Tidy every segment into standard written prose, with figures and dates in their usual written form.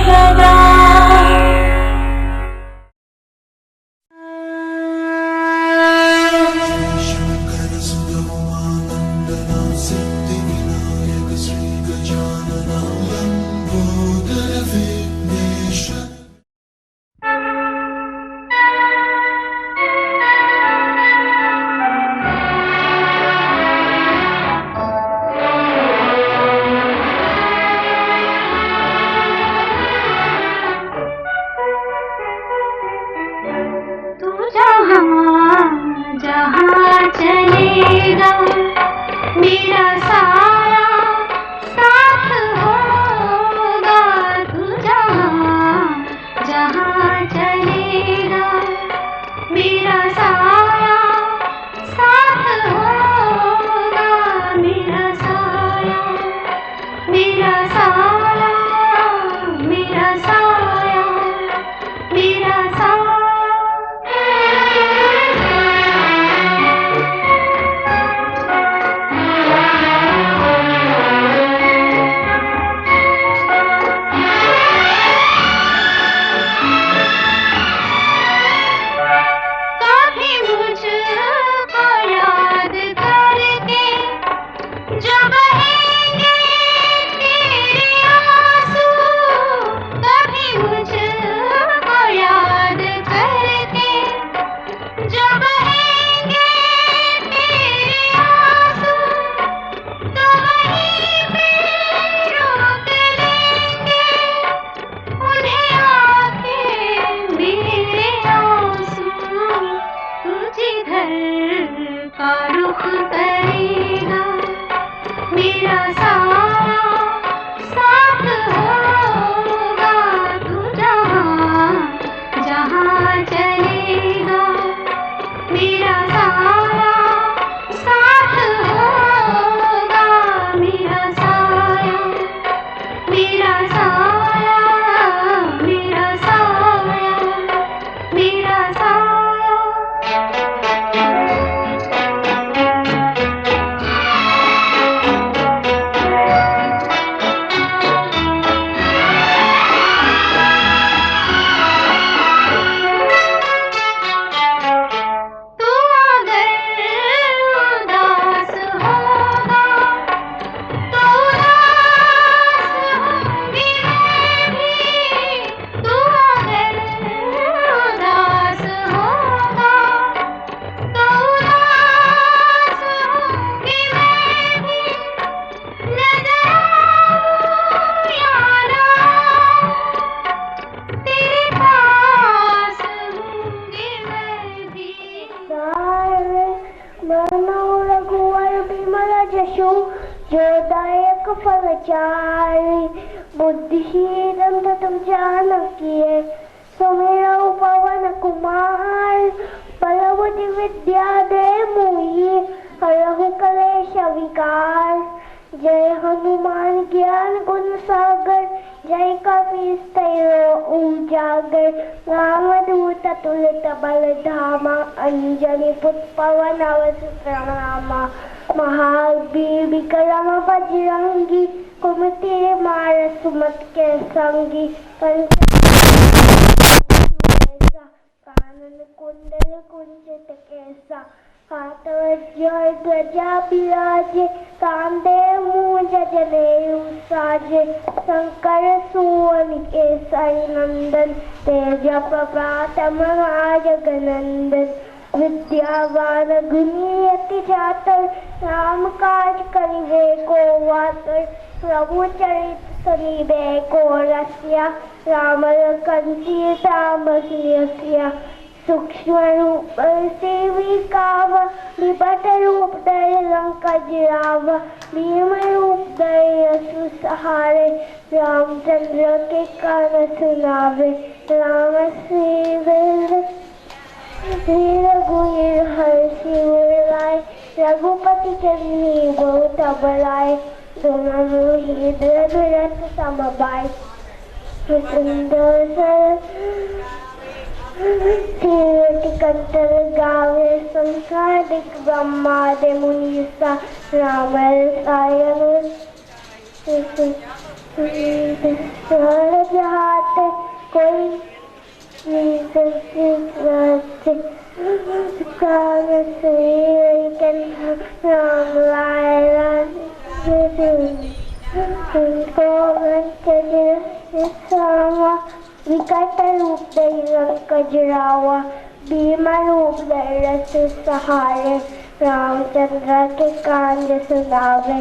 सदा। जोदायक फलचारी बुद्धिशीलं ततं जानकीये सुमेरौ पवन कुमार बलवती विद्या दे मुहि हरहु कलेश विकार। जय हनुमान ज्ञान गुण सागर जय कपीसतैरो उजागर। रामदूत तुलित बल धामा अंजनी पुत्र पवन सुत नामा। महावीर विक्रम बजरंगी कुमति मार सुमत के संगी। कानन कुंडल कुंचित केसा हाथवज्र ध्वजा विराजे कांधे मूंज जनेऊ साजे। शंकर सुवन केसरी नंदन तेज प्रभात महाजगनंदन। विद्यावान गुणी अति चातुर राम काज करिबे को वातुर। प्रभु चरित सुनिबे को रसिया राम लखन सीता बसिया। सूक्ष्म रूप से विकाव विपट रूप धरि लंका जिराव। भीम रूप धरि असुर सहारे रामचंद्र के कान सुनावे। राम श्री रघुवीर हर्षि उर रघुपति चंद्री बहुत बड़ाई। दोनों हृदय समबाई सुंदर कंटर गावे संसार दिख ब्रह्मादि मुनीसा। राम सायन जहाँ जाते कोई विकट रूप दई रंग कजरावा भीमा रूप दई रस सहारे रामचंद्र के कांज सुनावे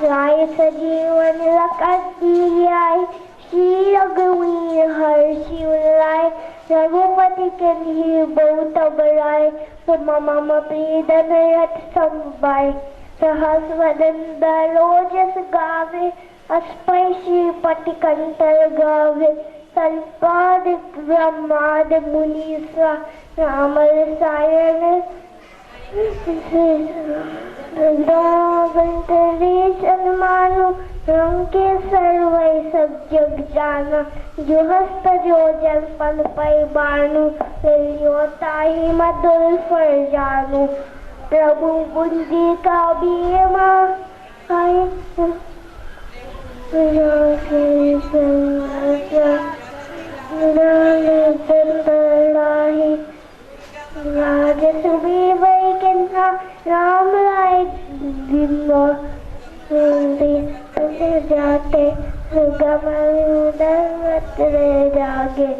राय सजीवन लखत दियाई श्री रघुवीर हर्षि उल्लाय रघुपति के धीर बहुत बड़ाई तुम मम प्रीतम रथ संभाय सहस वदन दरोजस गावे अस्पय श्रीपति कंठर गावे संपादिक ब्रह्माद मुनीसा राम रसायन सन्मानु रंके सर्वै सब जग जाना जो हस्त जो जल पन पै बानु लियो ताहि मधुर फर जानू प्रभु बुद्धि का बीमा राजसुबी वैकुंठा राम राय दिनो जाते सुगम उदर जागे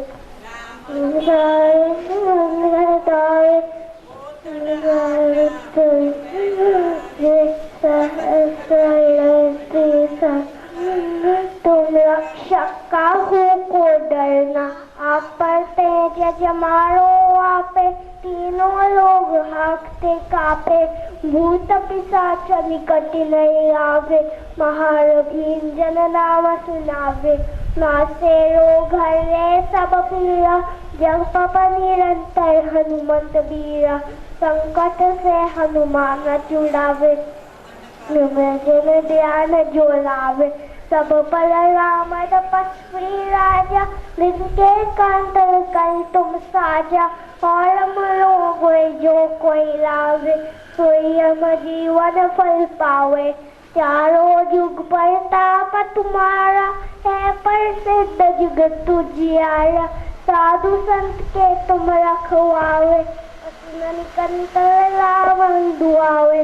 तुम रक्षक काहू को डरना आप पर तेज जमारो आपे तीनों लोग हाकते कापे भूत पिशाच निकट नहीं आवे महारथी जन नाम सुनावे नासे रोग हरे सब पीरा जग पप निरंतर हनुमंत बीरा संकट से हनुमान छुड़ावे जन ध्यान जो लावे सब पर राम तपस्वी राजा जिनके कंठ कर तुम साजा और लोग जो कोई लावे सोई हम जीवन फल पावे चारों युग पर ताप तुम्हारा है पर सिद्ध जगत तुझियारा साधु संत के तुम रखवावे कंठ रावण दुआवे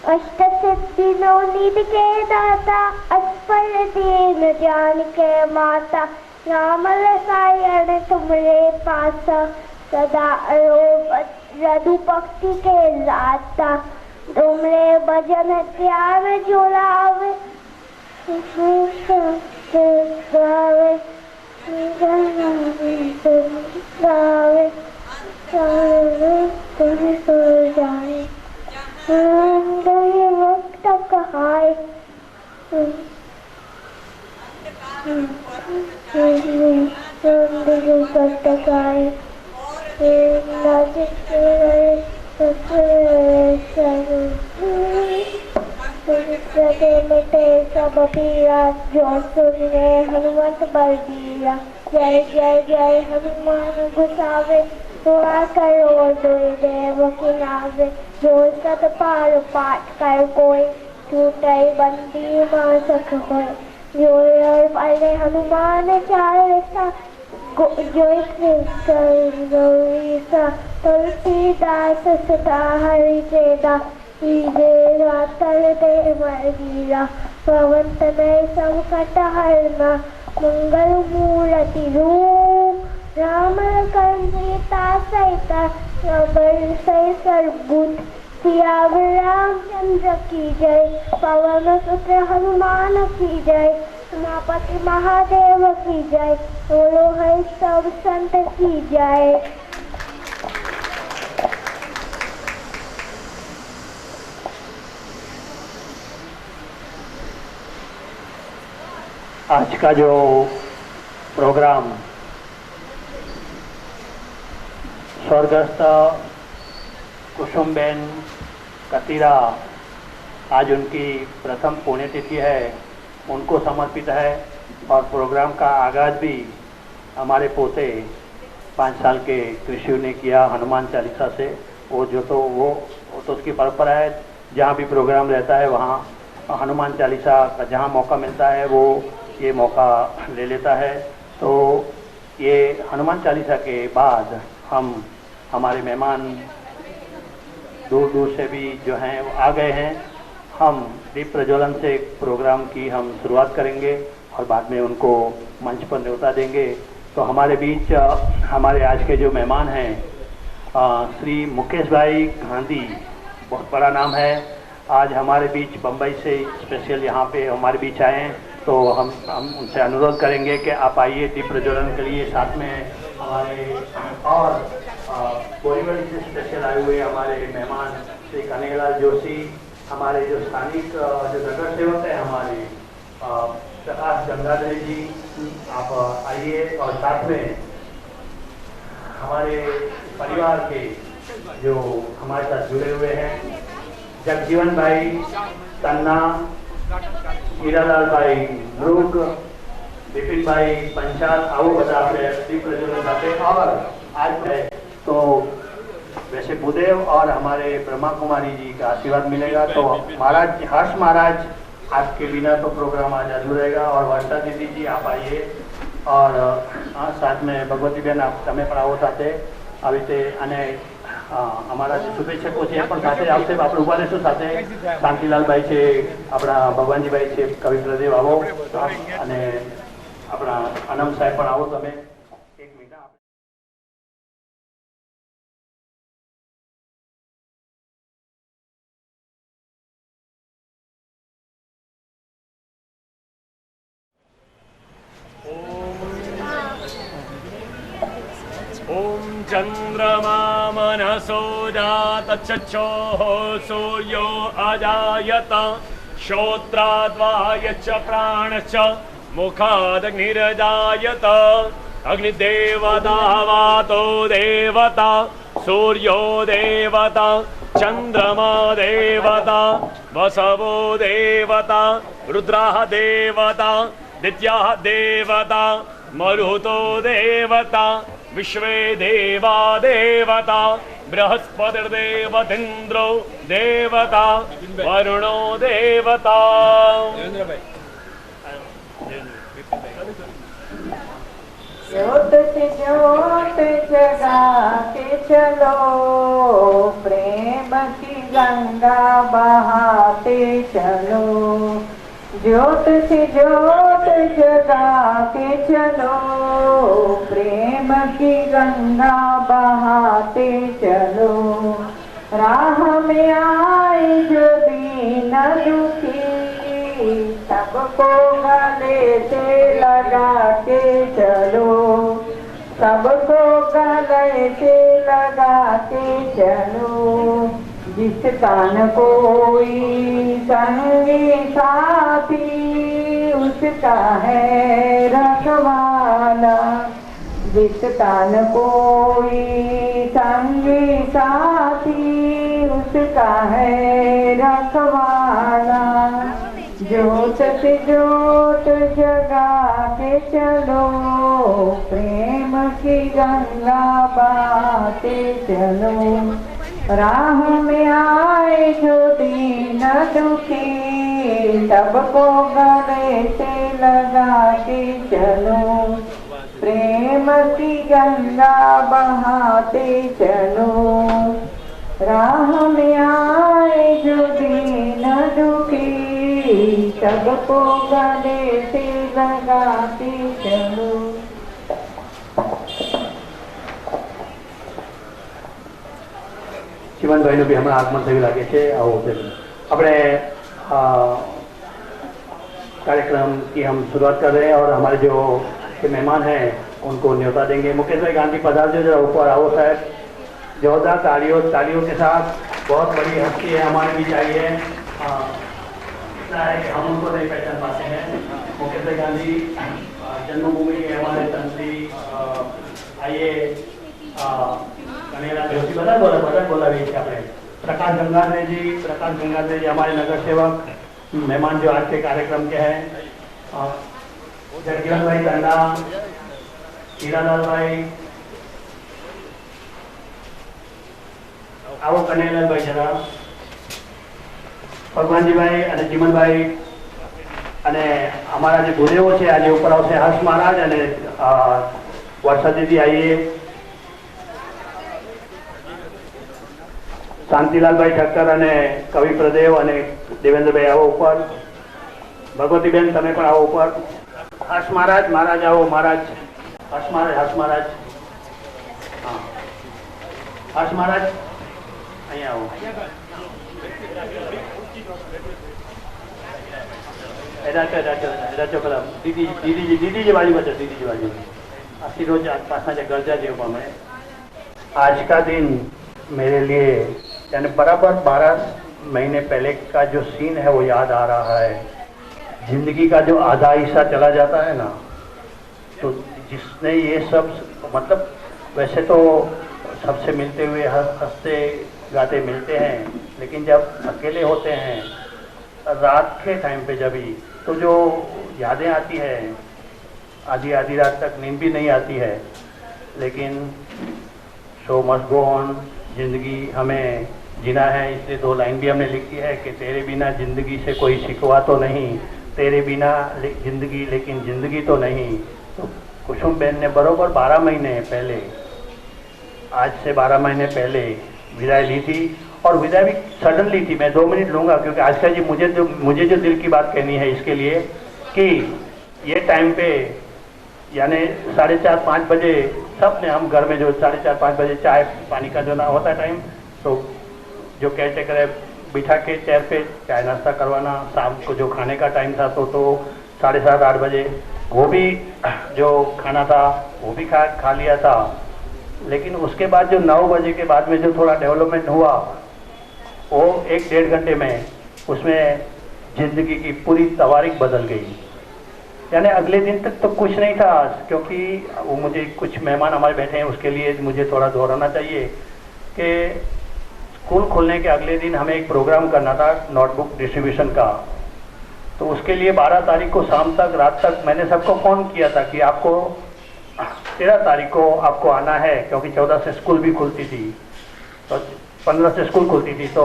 अष्ट सिद्धि नवनीत के दाता अस्पर दीन जान के माता राम रसायन तुमरे पासा सदा रघु भक्ति के लाता तुमरे भजन ध्यान जोड़ावे गावे तुम सो जाए वक्त कहाय सब पीरा जो सुने हनुमंत बल दीरा जय जय जय हनुमान गुसावे दुआ करो दुर्देव की नावे जो सत पार पाठ कर कोई छूटे बंदी मासक होय जो पढ़े हनुमान चालीसा जो तुलसीदास सदा हरि चेता तल दे मरीरा पवन तनय संकट हरना मंगल मूर्ति रूप राम लखन सीता सहित सर्वभूत सियावर रामचंद्र की जय पवन सुत हनुमान की जय उमापति महादेव की जय बोलो है सब संत की जय। आज का जो प्रोग्राम स्वर्गस्थ कुसुमबेन कतीरा आज उनकी प्रथम पुण्यतिथि है, उनको समर्पित है। और प्रोग्राम का आगाज भी हमारे पोते 5 साल के कृषि ने किया हनुमान चालीसा से। वो तो उसकी परंपरा है, जहाँ भी प्रोग्राम रहता है वहाँ हनुमान चालीसा का जहाँ मौका मिलता है वो ये मौका ले लेता है। तो ये हनुमान चालीसा के बाद हम हमारे मेहमान दूर दूर से भी जो हैं वो आ गए हैं। हम दीप प्रज्वलन से एक प्रोग्राम की हम शुरुआत करेंगे और बाद में उनको मंच पर न्योता देंगे। तो हमारे बीच हमारे आज के जो मेहमान हैं श्री मुकेश भाई गांधी, बहुत बड़ा नाम है। आज हमारे बीच बम्बई से स्पेशल यहाँ पे हमारे बीच आए हैं। तो हम उनसे अनुरोध करेंगे कि आप आइए दीप प्रज्वलन के लिए। साथ में हमारे और बोरीवली से स्पेशल आए हुए हमारे मेहमान श्री कन्हैयालाल जोशी, हमारे जो स्थानिक जो नगर सेवक हैं हमारे प्रकाश गंगाधर जी, आप आइए। और साथ में हमारे परिवार के जो हमारे साथ जुड़े हुए हैं जगजीवन भाई तन्ना, हीरालाल भाई मृग, विपिन भाई पंचाल, आओ बता अपने दीप प्रज्वलन करते। और आज है तो वैसे भूदेव और हमारे ब्रह्मा कुमारी जी का आशीर्वाद मिलेगा। तो महाराज हर्ष महाराज आपके बिना तो प्रोग्राम आज अधूरा रहेगा। और वर्षा दीदी जी आप आइए। और साथ में भगवती बेन आप તમે પણ આવો સાથે આવી રીતે। અને અમારા જે શુભેચ્છકો છે એ પણ સાથે આવશે। આપણે ઉભા રહીશું સાથે। શાંતિલાલભાઈ છે, આપણા ભગવાનજીભાઈ છે, કવિ પ્રદેવ આવો। અને આપણા અનમ સાહેબ પણ આવો તમે એક મિનિટ। ॐ चन्द्रमा मनसो जातचक्षोः सूर्यो अजायत श्रोत्राद्वायश्च प्राणश्च मुखादग्निरजायत अग्निदेवता वातो देवता सूर्यो देवता चन्द्रमा देवता वसवो देवता रुद्रः देवता दित्याः देवता मरुतो देवता विश्वे देवा देवता बृहस्पतिर्देवतेन्द्रो देवता वरुणो देवता। ज्योत से ज्योत जगा के चलो, प्रेम की गंगा बहाते चलो। ज्योत से ज्योत जगा के चलो, प्रेम की गंगा बहाते चलो। राह में आए जो दीन दुखी, सबको गले से लगा के चलो। सबको गले से लगा के चलो। जिसका न कोई संगी साथी, उसका है रखवाला। जिसका न कोई संगी साथी, उसका है रखवाला। ज्योत से ज्योत जगा के चलो, प्रेम की गंगा बहाते चलो। राह में आए जो दीन दुखी, सबको गले से लगा के चलो। प्रेम की गंगा बहाते चलो। राह में आए जो दीन दुखी, सबको गले से लगा के चलो। જીવનભાઈનું બી હમણાં આગમન થયું લાગે છે। આવો આપણે कार्यक्रम की हम शुरुआत कर रहे हैं और हमारे जो मेहमान हैं उनको न्योता देंगे। मुकेश भाई गांधी पधार जो ऊपर आओ साहब। जोरदार तालियों के साथ। बहुत बड़ी हस्ती है हमारे बीच आई है। इतना है कि हम उनको नहीं पहचान पाते हैं। मुकेश भाई गांधी जन्मभूमि के हमारे तंत्री। आइए कन्हैयालाल जोशी બધા બોલાવી છે આપણે। प्रकाश गंगाधर जी हमारे नगर सेवक मेहमान जो आज के कार्यक्रम के हैं। जगजीवन भाई तन्ना, हीरालाल भाई, आओ कन्हैयालाल भाई जरा, भगवानजी भाई અને જીવનભાઈ અને અમારા જે ભૂદેવો છે આજે ઉપર આવશે હર્ષ મહારાજ અને वर्षा दीदी आइए, શાંતિલાલભાઈ ઠક્કર અને કવિ પ્રદેવ અને દેવેન્દ્રભાઈ આવો ઉપર. ભગવતીબેન તમે પણ આવો ઉપર. હર્ષ મહારાજ, મહારાજ આવો. મહારાજ હર્ષ મહારાજ, હર્ષ મહારાજ, હા હર્ષ મહારાજ અહીંયા આવો. दीदी बाजू बचा, दीदी बाजू अस्सी रोज पास गर्जा जो मैं. आज का दिन मेरे लिए यानी बराबर 12 महीने पहले का जो सीन है वो याद आ रहा है. जिंदगी का जो आधा हिस्सा चला जाता है ना, तो जिसने ये सब मतलब वैसे तो सबसे मिलते हुए हंसते गाते मिलते हैं, लेकिन जब अकेले होते हैं रात के टाइम पे जब ही तो जो यादें आती है, आधी आधी रात तक नींद भी नहीं आती है. लेकिन शो मस्ट गो ऑन, जिंदगी हमें जीना है. इसलिए 2 लाइन भी हमने लिखी है कि तेरे बिना जिंदगी से कोई शिकवा तो नहीं, तेरे बिना जिंदगी लेकिन जिंदगी तो नहीं. तो कुसुम बहन ने बरोबर 12 महीने पहले, आज से 12 महीने पहले विदाई ली थी. और विदाई भी सडनली थी. मैं 2 मिनट लूँगा क्योंकि आज का जी मुझे जो दिल की बात कहनी है इसके लिए कि ये टाइम पे यानी 4:30-5 बजे सब ने हम घर में जो 4:30-5 बजे चाय पानी का जो ना होता टाइम, तो जो केयरटेकर है बिठा के चेयर पे चाय नाश्ता करवाना. शाम को जो खाने का टाइम था तो 7:30-8 बजे वो भी जो खाना था वो भी खा लिया था. लेकिन उसके बाद जो 9 बजे के बाद में जो थोड़ा डेवलपमेंट हुआ वो 1-1.5 घंटे में उसमें ज़िंदगी की पूरी तवारीख बदल गई. यानी अगले दिन तक तो कुछ नहीं था, क्योंकि वो मुझे कुछ मेहमान हमारे बैठे हैं उसके लिए मुझे थोड़ा दोहराना चाहिए कि स्कूल खुलने के अगले दिन हमें एक प्रोग्राम करना था नोटबुक डिस्ट्रीब्यूशन का. तो उसके लिए 12 तारीख को शाम तक रात तक मैंने सबको फ़ोन किया था कि आपको 13 तारीख को आपको आना है, क्योंकि 14 से स्कूल भी खुलती थी, तो 15 से स्कूल खुलती थी, तो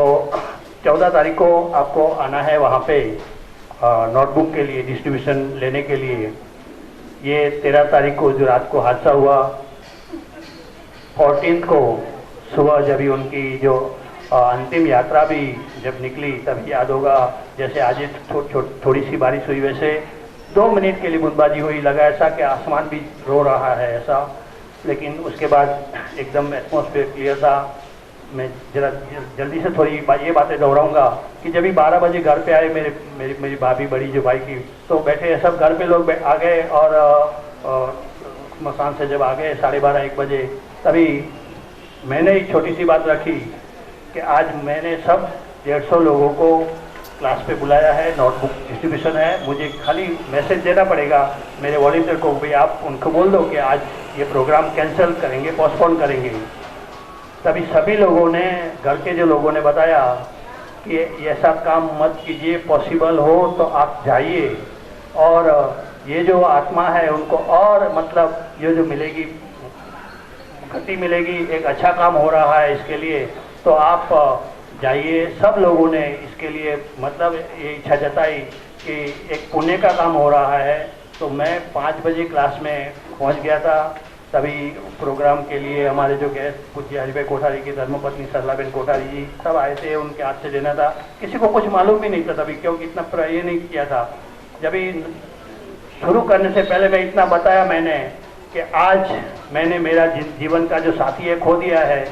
14 तारीख को आपको आना है वहाँ पे नोटबुक के लिए डिस्ट्रीब्यूशन लेने के लिए. ये 13 तारीख को जो रात को हादसा हुआ, 14 को सुबह जब भी उनकी जो अंतिम यात्रा भी जब निकली तभी याद होगा. जैसे आज थोड़ी सी बारिश हुई, वैसे 2 मिनट के लिए बूंदबाजी हुई, लगा ऐसा कि आसमान भी रो रहा है ऐसा. लेकिन उसके बाद एकदम एटमॉस्फेयर क्लियर था. मैं जरा जल्दी से थोड़ी ये बातें दोहराऊंगा कि जब भी 12 बजे घर पे आए मेरी भाभी बड़ी जो भाई की, तो बैठे सब घर पे लोग आ गए और मकान से जब आ गए 12:30-1 बजे, तभी मैंने एक छोटी सी बात रखी कि आज मैंने सब 150 लोगों को क्लास पे बुलाया है, नोटबुक डिस्ट्रीब्यूशन है, मुझे खाली मैसेज देना पड़ेगा मेरे वॉलंटियर को, भाई आप उनको बोल दो कि आज ये प्रोग्राम कैंसिल करेंगे, पोस्टपोन करेंगे. तभी सभी लोगों ने, घर के जो लोगों ने बताया कि ऐसा काम मत कीजिए, पॉसिबल हो तो आप जाइए और ये जो आत्मा है उनको और मतलब ये जो मिलेगी, गति मिलेगी, एक अच्छा काम हो रहा है इसके लिए, तो आप जाइए. सब लोगों ने इसके लिए मतलब ये इच्छा जताई कि एक पुण्य का काम हो रहा है. तो मैं 5 बजे क्लास में पहुंच गया था. तभी प्रोग्राम के लिए हमारे जो गेस्ट पूज्य हरिभाई कोठारी की धर्मपत्नी सरलाबेन कोठारी जी सब आए थे, उनके हाथ से देना था. किसी को कुछ मालूम भी नहीं था तभी, क्योंकि इतना ये नहीं किया था. जब भी शुरू करने से पहले मैं इतना बताया मैंने कि आज मैंने मेरा जीवन का जो साथी है खो दिया है,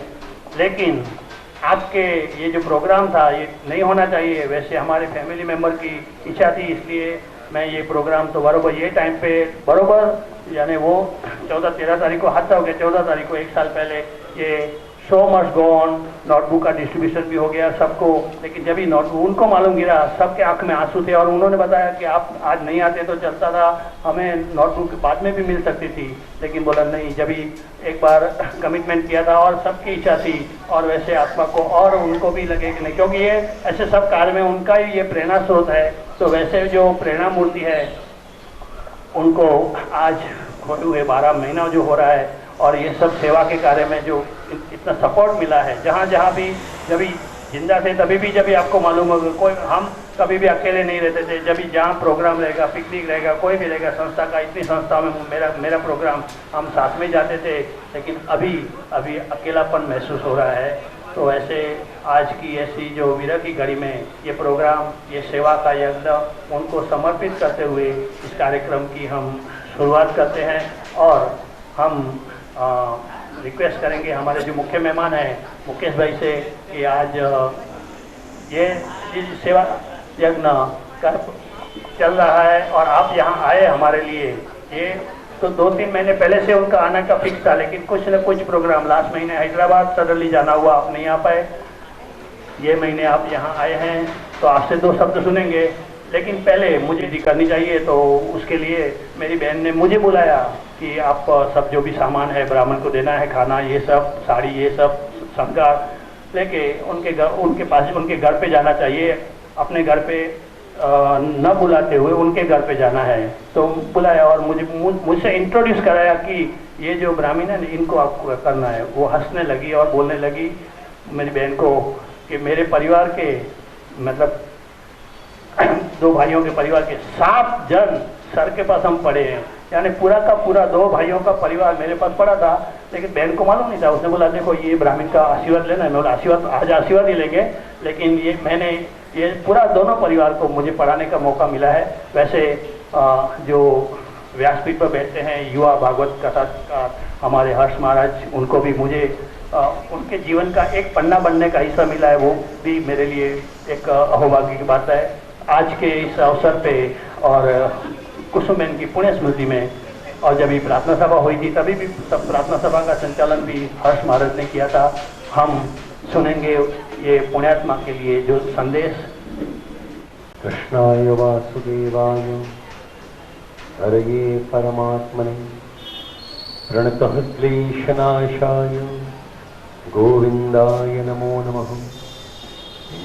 लेकिन आपके ये जो प्रोग्राम था ये नहीं होना चाहिए. वैसे हमारे फैमिली मेम्बर की इच्छा थी, इसलिए मैं ये प्रोग्राम तो बरोबर ये टाइम पे बरोबर यानी वो 14-13 तारीख को हादसा हो गया, 14 तारीख को 1 साल पहले ये show must go on notebook का डिस्ट्रीब्यूशन भी हो गया सबको. लेकिन जब ही नोटबुक उनको मालूम गिरा, सबके आंख में आंसू थे और उन्होंने बताया कि आप आज नहीं आते तो चलता था, हमें नोटबुक बाद में भी मिल सकती थी. लेकिन बोला नहीं, जब ही एक बार कमिटमेंट किया था और सबकी इच्छा थी और वैसे आत्मा को और उनको भी लगे कि नहीं, क्योंकि ये ऐसे सब कार्य में उनका ही ये प्रेरणा स्रोत है. तो वैसे जो प्रेरणा मूर्ति है उनको आज खोए हुए 12 महीना जो हो रहा है और ये सब सेवा के कार्य में जो इतना सपोर्ट मिला है, जहाँ भी जब भी जिंदा थे तभी भी, जब भी आपको मालूम होगा, कोई हम कभी भी अकेले नहीं रहते थे। जब भी जहाँ प्रोग्राम रहेगा, पिकनिक रहेगा, कोई भी रहेगा संस्था का, इतनी संस्था में मेरा प्रोग्राम हम साथ में जाते थे। लेकिन अभी अकेलापन महसूस हो रहा है। तो ऐसे आज की ऐसी जो विरह की घड़ी में ये प्रोग्राम, ये सेवा का यज्ञ उनको समर्पित करते हुए इस कार्यक्रम की हम शुरुआत करते हैं। और हम रिक्वेस्ट करेंगे हमारे जो मुख्य मेहमान हैं मुकेश भाई से कि आज ये सेवा यज्ञ चल रहा है और आप यहाँ आए हमारे लिए। ये तो 2-3 महीने पहले से उनका आने का फिक्स था, लेकिन कुछ न कुछ प्रोग्राम लास्ट महीने हैदराबाद सडनली जाना हुआ, आप नहीं आ पाए। ये महीने आप यहाँ आए हैं तो आपसे 2 शब्द सुनेंगे, लेकिन पहले मुझे भी करनी चाहिए। तो उसके लिए मेरी बहन ने मुझे बुलाया कि आप सब जो भी सामान है ब्राह्मण को देना है, खाना, ये सब, साड़ी, ये सब संस्कार लेके उनके घर पे जाना चाहिए। अपने घर पे न बुलाते हुए उनके घर पे जाना है। तो बुलाया और मुझसे इंट्रोड्यूस कराया कि ये जो ब्राह्मण है इनको आपको करना है। वो हंसने लगी और बोलने लगी मेरी बहन को कि मेरे परिवार के, मतलब 2 भाइयों के परिवार के 7 जन सर के पास हम पड़े हैं, यानी पूरा का पूरा 2 भाइयों का परिवार मेरे पास पड़ा था। लेकिन बहन को मालूम नहीं था। उसने बोला देखो ये ब्राह्मण का आशीर्वाद लेना है। मैं बोला आशीर्वाद, आज आशीर्वाद ही लेंगे, लेकिन ये पूरा दोनों परिवार को मुझे पढ़ाने का मौका मिला है। वैसे जो व्यासपीठ पर बैठते हैं युवा भागवत कथा का हमारे हर्ष महाराज, उनको भी मुझे उनके जीवन का एक पन्ना बनने का हिस्सा मिला है। वो भी मेरे लिए एक अहोभाग्य की बात है। आज के इस अवसर पे और कुसुम बहन की पुण्य स्मृति में, और जब ये प्रार्थना सभा हुई थी तभी भी सब प्रार्थना सभा का संचालन भी हर्ष महाराज ने किया था। हम सुनेंगे ये पुण्यात्मा के लिए जो संदेश। कृष्णाय वासुदेवाय हरये परमात्मने प्रणतः क्लेशनाशाय गोविन्दाय नमो नमः।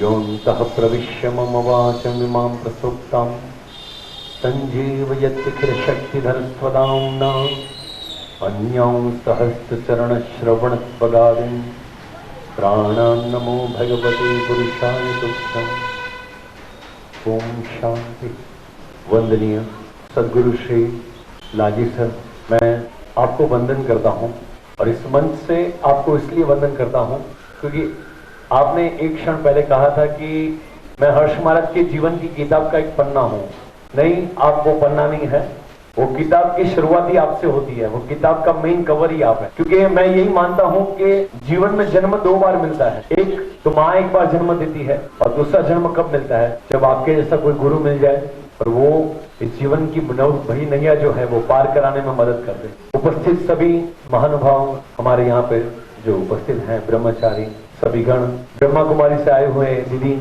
योऽन्तः प्रविश्य मम वाचमिमां प्रसुप्तां सञ्जीवयत्यखिलशक्तिधरस्वदाम्ना अन्यां सहस्रचरणश्रवणत्वगादिन् प्राणान्नमो भगवते पुरुषाय तुभ्यम्। ओम शांति। वंदनीय सदगुरु श्री लाजी सर, मैं आपको वंदन करता हूं और इस मंच से आपको इसलिए वंदन करता हूं क्योंकि आपने एक क्षण पहले कहा था कि मैं हर्ष महाराज के जीवन की किताब का एक पन्ना हूं। नहीं, आप वो पन्ना नहीं है, वो किताब की शुरुआत ही आपसे होती है, वो किताब का मेन कवर ही आप है। क्योंकि मैं यही मानता हूं कि जीवन में जन्म 2 बार मिलता है। एक तो माँ एक बार जन्म देती है और दूसरा जन्म कब मिलता है, जब आपके जैसा कोई गुरु मिल जाए और वो इस जीवन की भरी नैया जो है वो पार कराने में मदद कर दे। उपस्थित सभी महानुभाव हमारे यहाँ पे जो उपस्थित हैं, ब्रह्मचारी सभी गण, ब्रह्मा कुमारी से आए हुए दीदी,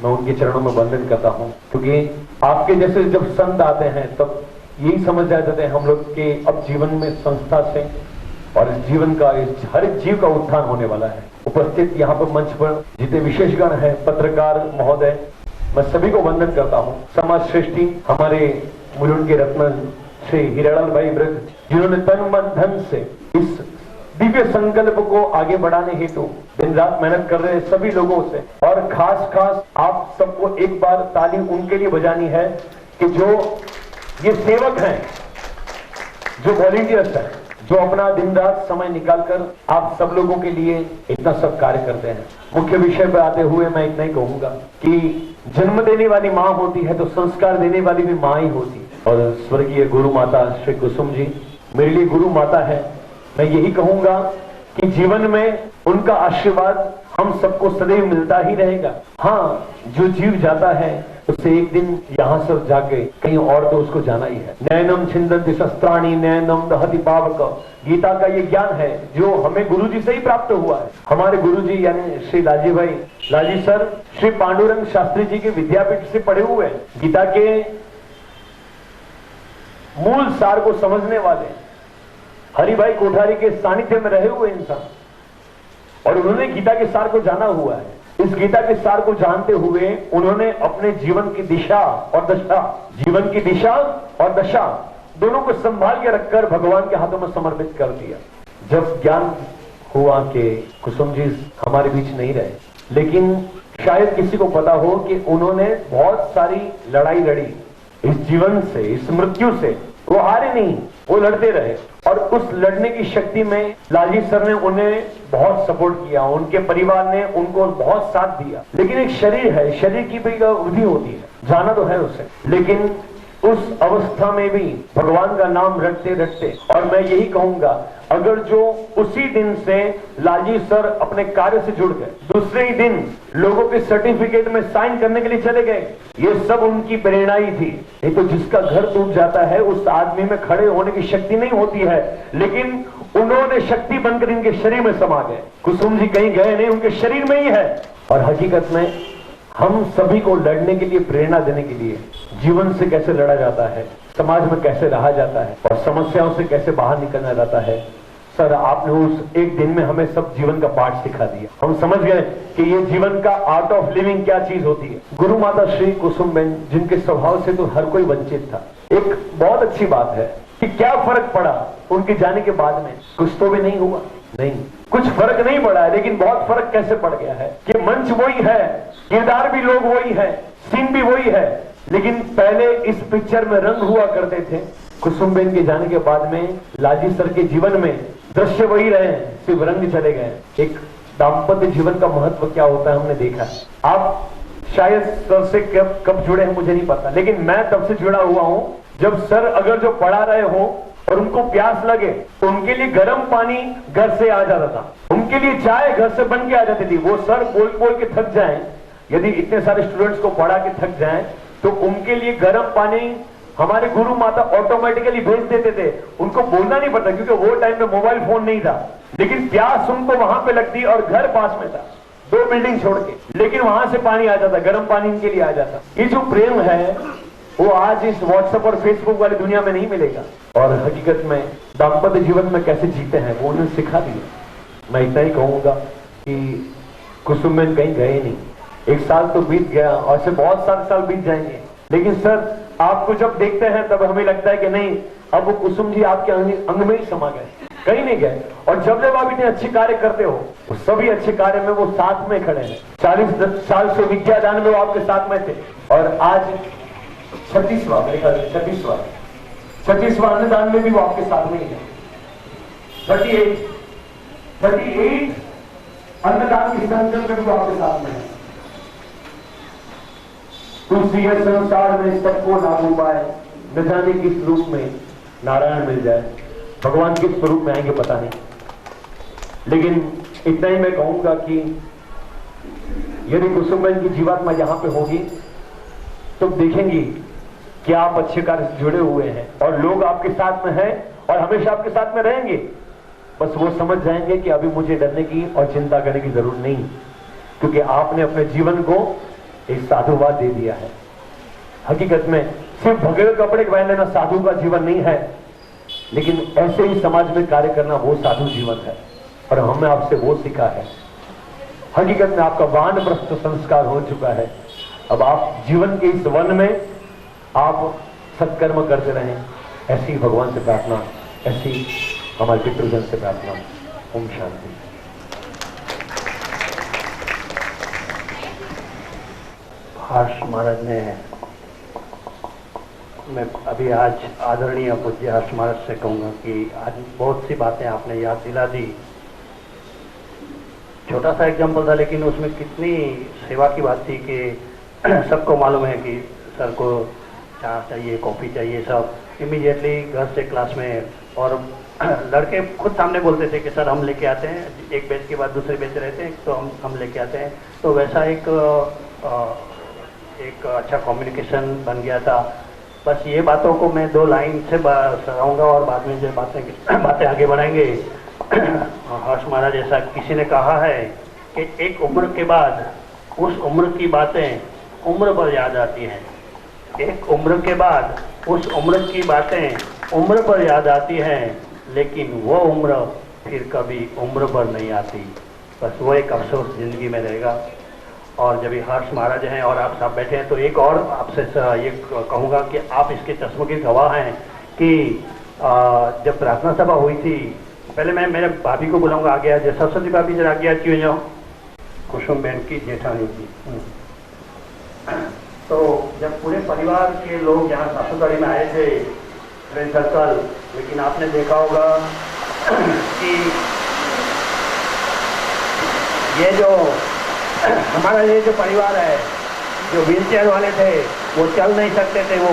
मैं उनके चरणों में वंदन करता हूँ। क्योंकि आपके जैसे जब संत आते हैं तब यही समझ जाते हैं हम लोग कि अब जीवन में संस्था से और इस जीवन का, इस हर एक जीव का उत्थान होने वाला है। उपस्थित यहाँ पर मंच पर जितने विशेषगण हैं, पत्रकार महोदय, मैं सभी को वंदन करता हूँ। समाज श्रेष्ठी हमारे मुलुंड के रत्न श्री हिरालाल भाई ब्रज, जिन्होंने तन मन धन से इस दिव्य संकल्प को आगे बढ़ाने हेतु दिन रात मेहनत कर रहे सभी लोगों से, और खास आप सबको एक बार ताली उनके लिए बजानी है कि जो ये सेवक हैं, जो वॉलंटियर्स हैं, जो अपना दिन रात समय निकालकर आप सब लोगों के लिए इतना सब कार्य करते हैं। मुख्य विषय पर आते हुए मैं इतना ही कहूंगा कि जन्म देने वाली माँ होती है तो संस्कार देने वाली भी माँ ही होती है। और स्वर्गीय गुरु माता श्री कुसुम जी मेरे लिए गुरु माता है। मैं यही कहूंगा कि जीवन में उनका आशीर्वाद हम सबको सदैव मिलता ही रहेगा। हाँ, जो जीव जाता है उससे एक दिन यहाँ से जाके कहीं और तो उसको जाना ही है। नैनम छिंदन्ति शस्त्राणि नैनम दहति पावक, गीता का ये ज्ञान है जो हमें गुरुजी से ही प्राप्त हुआ है। हमारे गुरुजी यानी श्री लाजी भाई, लाजी सर श्री पांडुरंग शास्त्री जी के विद्यापीठ से पढ़े हुए हैं। गीता के मूल सार को समझने वाले, हरिभाई कोठारी के सानिध्य में रहे हुए इंसान, और उन्होंने गीता के सार को जाना हुआ है। इस गीता के सार को जानते हुए उन्होंने अपने जीवन की दिशा और दशा, जीवन की दिशा और दशा दोनों को संभाल के रखकर भगवान के हाथों में समर्पित कर दिया। जब ज्ञान हुआ कि कुसुम जी हमारे बीच नहीं रहे, लेकिन शायद किसी को पता हो कि उन्होंने बहुत सारी लड़ाई लड़ी इस जीवन से, इस मृत्यु से। वो हारे नहीं, वो लड़ते रहे और उस लड़ने की शक्ति में लालजी सर ने उन्हें बहुत सपोर्ट किया, उनके परिवार ने उनको बहुत साथ दिया। लेकिन एक शरीर है, शरीर की भी अवधि होती है, जाना तो है उसे, लेकिन उस अवस्था में भी भगवान का नाम रटते रटते, और मैं यही कहूंगा अगर जो उसी दिन से लालजी सर अपने कार्य से जुड़ गए, दूसरे ही दिन लोगों के सर्टिफिकेट में साइन करने के लिए चले गए, ये सब उनकी प्रेरणा ही थी। नहीं तो जिसका घर टूट जाता है उस आदमी में खड़े होने की शक्ति नहीं होती है, लेकिन उन्होंने शक्ति बनकर इनके शरीर में समा गए। कुसुम जी कहीं गए नहीं, उनके शरीर में ही है। और हकीकत में हम सभी को लड़ने के लिए, प्रेरणा देने के लिए, जीवन से कैसे लड़ा जाता है, समाज में कैसे रहा जाता है और समस्याओं से कैसे बाहर निकलना जाता है। सर आपने उस एक दिन में हमें सब जीवन का पाठ सिखा दिया। हम समझ गए कि ये जीवन का आर्ट ऑफ लिविंग क्या चीज होती है। गुरु माता श्री कुसुमबेन, जिनके स्वभाव से तो हर कोई वंचित था, एक बहुत अच्छी बात है कि क्या फर्क पड़ा उनके जाने के बाद में, कुछ तो भी नहीं हुआ, नहीं कुछ फर्क नहीं पड़ा है, लेकिन बहुत फर्क कैसे पड़ गया है कि मंच वही है, किरदार भी लोग वही है, सीन भी वही है, लेकिन पहले इस पिक्चर में रंग हुआ करते थे। कुसुमबेन के जाने के बाद में लालजी सर के जीवन में दृश्य वही रहे, सिर्फ रंग चले गए। एक दाम्पत्य जीवन का महत्व क्या होता है हमने देखा। आप शायद सर से कब जुड़े हैं मुझे नहीं पता, लेकिन मैं तब से जुड़ा हुआ हूं जब सर अगर जो पढ़ा रहे हो और उनको प्यास लगे तो उनके लिए गर्म पानी घर से आ जाता था, उनके लिए चाय घर से बन के आ जाती थी। वो सर बोल बोल के थक जाएं, यदि इतने सारे स्टूडेंट्स को पढ़ा के थक जाएं तो उनके लिए गर्म पानी हमारे गुरु माता ऑटोमेटिकली भेज देते थे, उनको बोलना नहीं पड़ता, क्योंकि वो टाइम में मोबाइल फोन नहीं था। लेकिन प्यास उनको वहां पे लगती और घर पास में था, 2 बिल्डिंग छोड़ के, लेकिन वहां से पानी आ जाता, गर्म पानी इनके लिए आ जाता। ये जो प्रेम है वो आज इस व्हाट्सएप और फेसबुक वाली दुनिया में नहीं मिलेगा। और हकीकत में दाम्पत्य जीवन में कैसे जीते हैं वो उन्होंने सिखा दिया। मैं इतना ही कहूंगा कि कुसुमबेन कहीं गए नहीं, 1 साल तो बीत गया और ऐसे बहुत सारे साल बीत जाएंगे, लेकिन सर आपको जब देखते हैं तब हमें लगता है कि नहीं, अब वो कुसुम जी आपके अंग में ही समा गए, कहीं नहीं गए। और जब जब आप इतने अच्छे कार्य करते हो तो सभी अच्छे कार्य में वो साथ में खड़े हैं। 40 साल से विद्यादान में वो आपके साथ में थे और आज 36वां मेरे ख्याल से 36वां अन्नदान में भी वो आपके साथ में ही है। 38 अन्नदान की संकल्प में भी वो आपके साथ में है। तुलसी है संसार में सबको लागू पाए, न जाने किस रूप में नारायण मिल जाए, भगवान किस स्वरूप में आएंगे पता नहीं। लेकिन इतना ही मैं कहूंगा कि यदि कुसुमबेन की जीवात्मा यहां पे होगी तो देखेंगी कि आप अच्छे कार्य से जुड़े हुए हैं और लोग आपके साथ में हैं और हमेशा आपके साथ में रहेंगे। बस वो समझ जाएंगे कि अभी मुझे डरने की और चिंता करने की जरूरत नहीं, क्योंकि आपने अपने जीवन को एक साधुवाद दे दिया है। हकीकत में सिर्फ भगवे कपड़े पहन लेना साधु का जीवन नहीं है, लेकिन ऐसे ही समाज में कार्य करना वो साधु जीवन है। और हमने आपसे वो सीखा है। हकीकत में आपका वानप्रस्थ संस्कार हो चुका है। अब आप जीवन के इस वन में आप सत्कर्म करते रहें, ऐसी भगवान से प्रार्थना, ऐसी हमारे पितृजन से प्रार्थना। ओम शांति। हर्ष महाराज ने, मैं अभी आज आदरणीय पूज्य हर्ष महाराज से कहूँगा कि आज बहुत सी बातें आपने याद दिला दी। छोटा सा एग्जाम्पल था, लेकिन उसमें कितनी सेवा की बात थी कि सबको मालूम है कि सर को चाय चाहिए, कॉफ़ी चाहिए, सब इमीडिएटली घर से क्लास में, और लड़के खुद सामने बोलते थे कि सर हम लेके आते हैं, एक बैच के बाद दूसरे बैच रहते हैं तो हम लेके आते हैं। तो वैसा एक अच्छा कम्युनिकेशन बन गया था। बस ये बातों को मैं 2 लाइन से सराहूँगा और बाद में जो बातें आगे बढ़ाएंगे। हर्ष महाराज, ऐसा किसी ने कहा है कि एक उम्र के बाद उस उम्र की बातें उम्र पर याद आती हैं। एक उम्र के बाद उस उम्र की बातें उम्र पर याद आती हैं, लेकिन वो उम्र फिर कभी उम्र पर नहीं आती। बस वो एक अफसोस ज़िंदगी में रहेगा। और जब ये हर्ष महाराज हैं और आप सब बैठे हैं तो एक और आपसे ये कहूँगा कि आप इसके चश्मों की गवाह हैं कि जब प्रार्थना सभा हुई थी, पहले मैं मेरे भाभी को बुलाऊंगा, आगे आ जाए, सरस्वती भाभी जरा आगे आती हो जाओ। कुसुम बहन की जेठानी थी। तो जब पूरे परिवार के लोग यहाँ सासुदारी में आए थे फ्रेंड सर्कल, लेकिन आपने देखा होगा कि ये जो हमारा ये जो परिवार है, जो व्हील चेयर वाले थे वो चल नहीं सकते थे, वो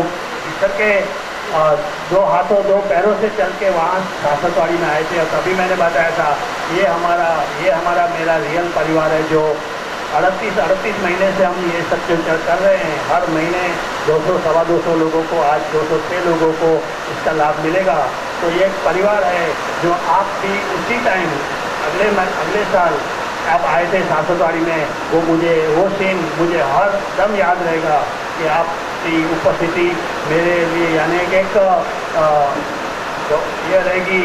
इधर के दो हाथों दो पैरों से चल के वहाँ सासुदारी में आए थे। और तभी मैंने बताया था ये हमारा मेरा रियल परिवार है, जो 38 महीने से हम ये सब कर रहे हैं। हर महीने 200 सवा 200 लोगों को, आज 206 लोगों को इसका लाभ मिलेगा। तो ये एक परिवार है जो आप भी उसी टाइम अगले साल आप आए थे सासुदारी में, वो सीन मुझे हर दम याद रहेगा कि आपकी उपस्थिति मेरे लिए यानी एक ये रहेगी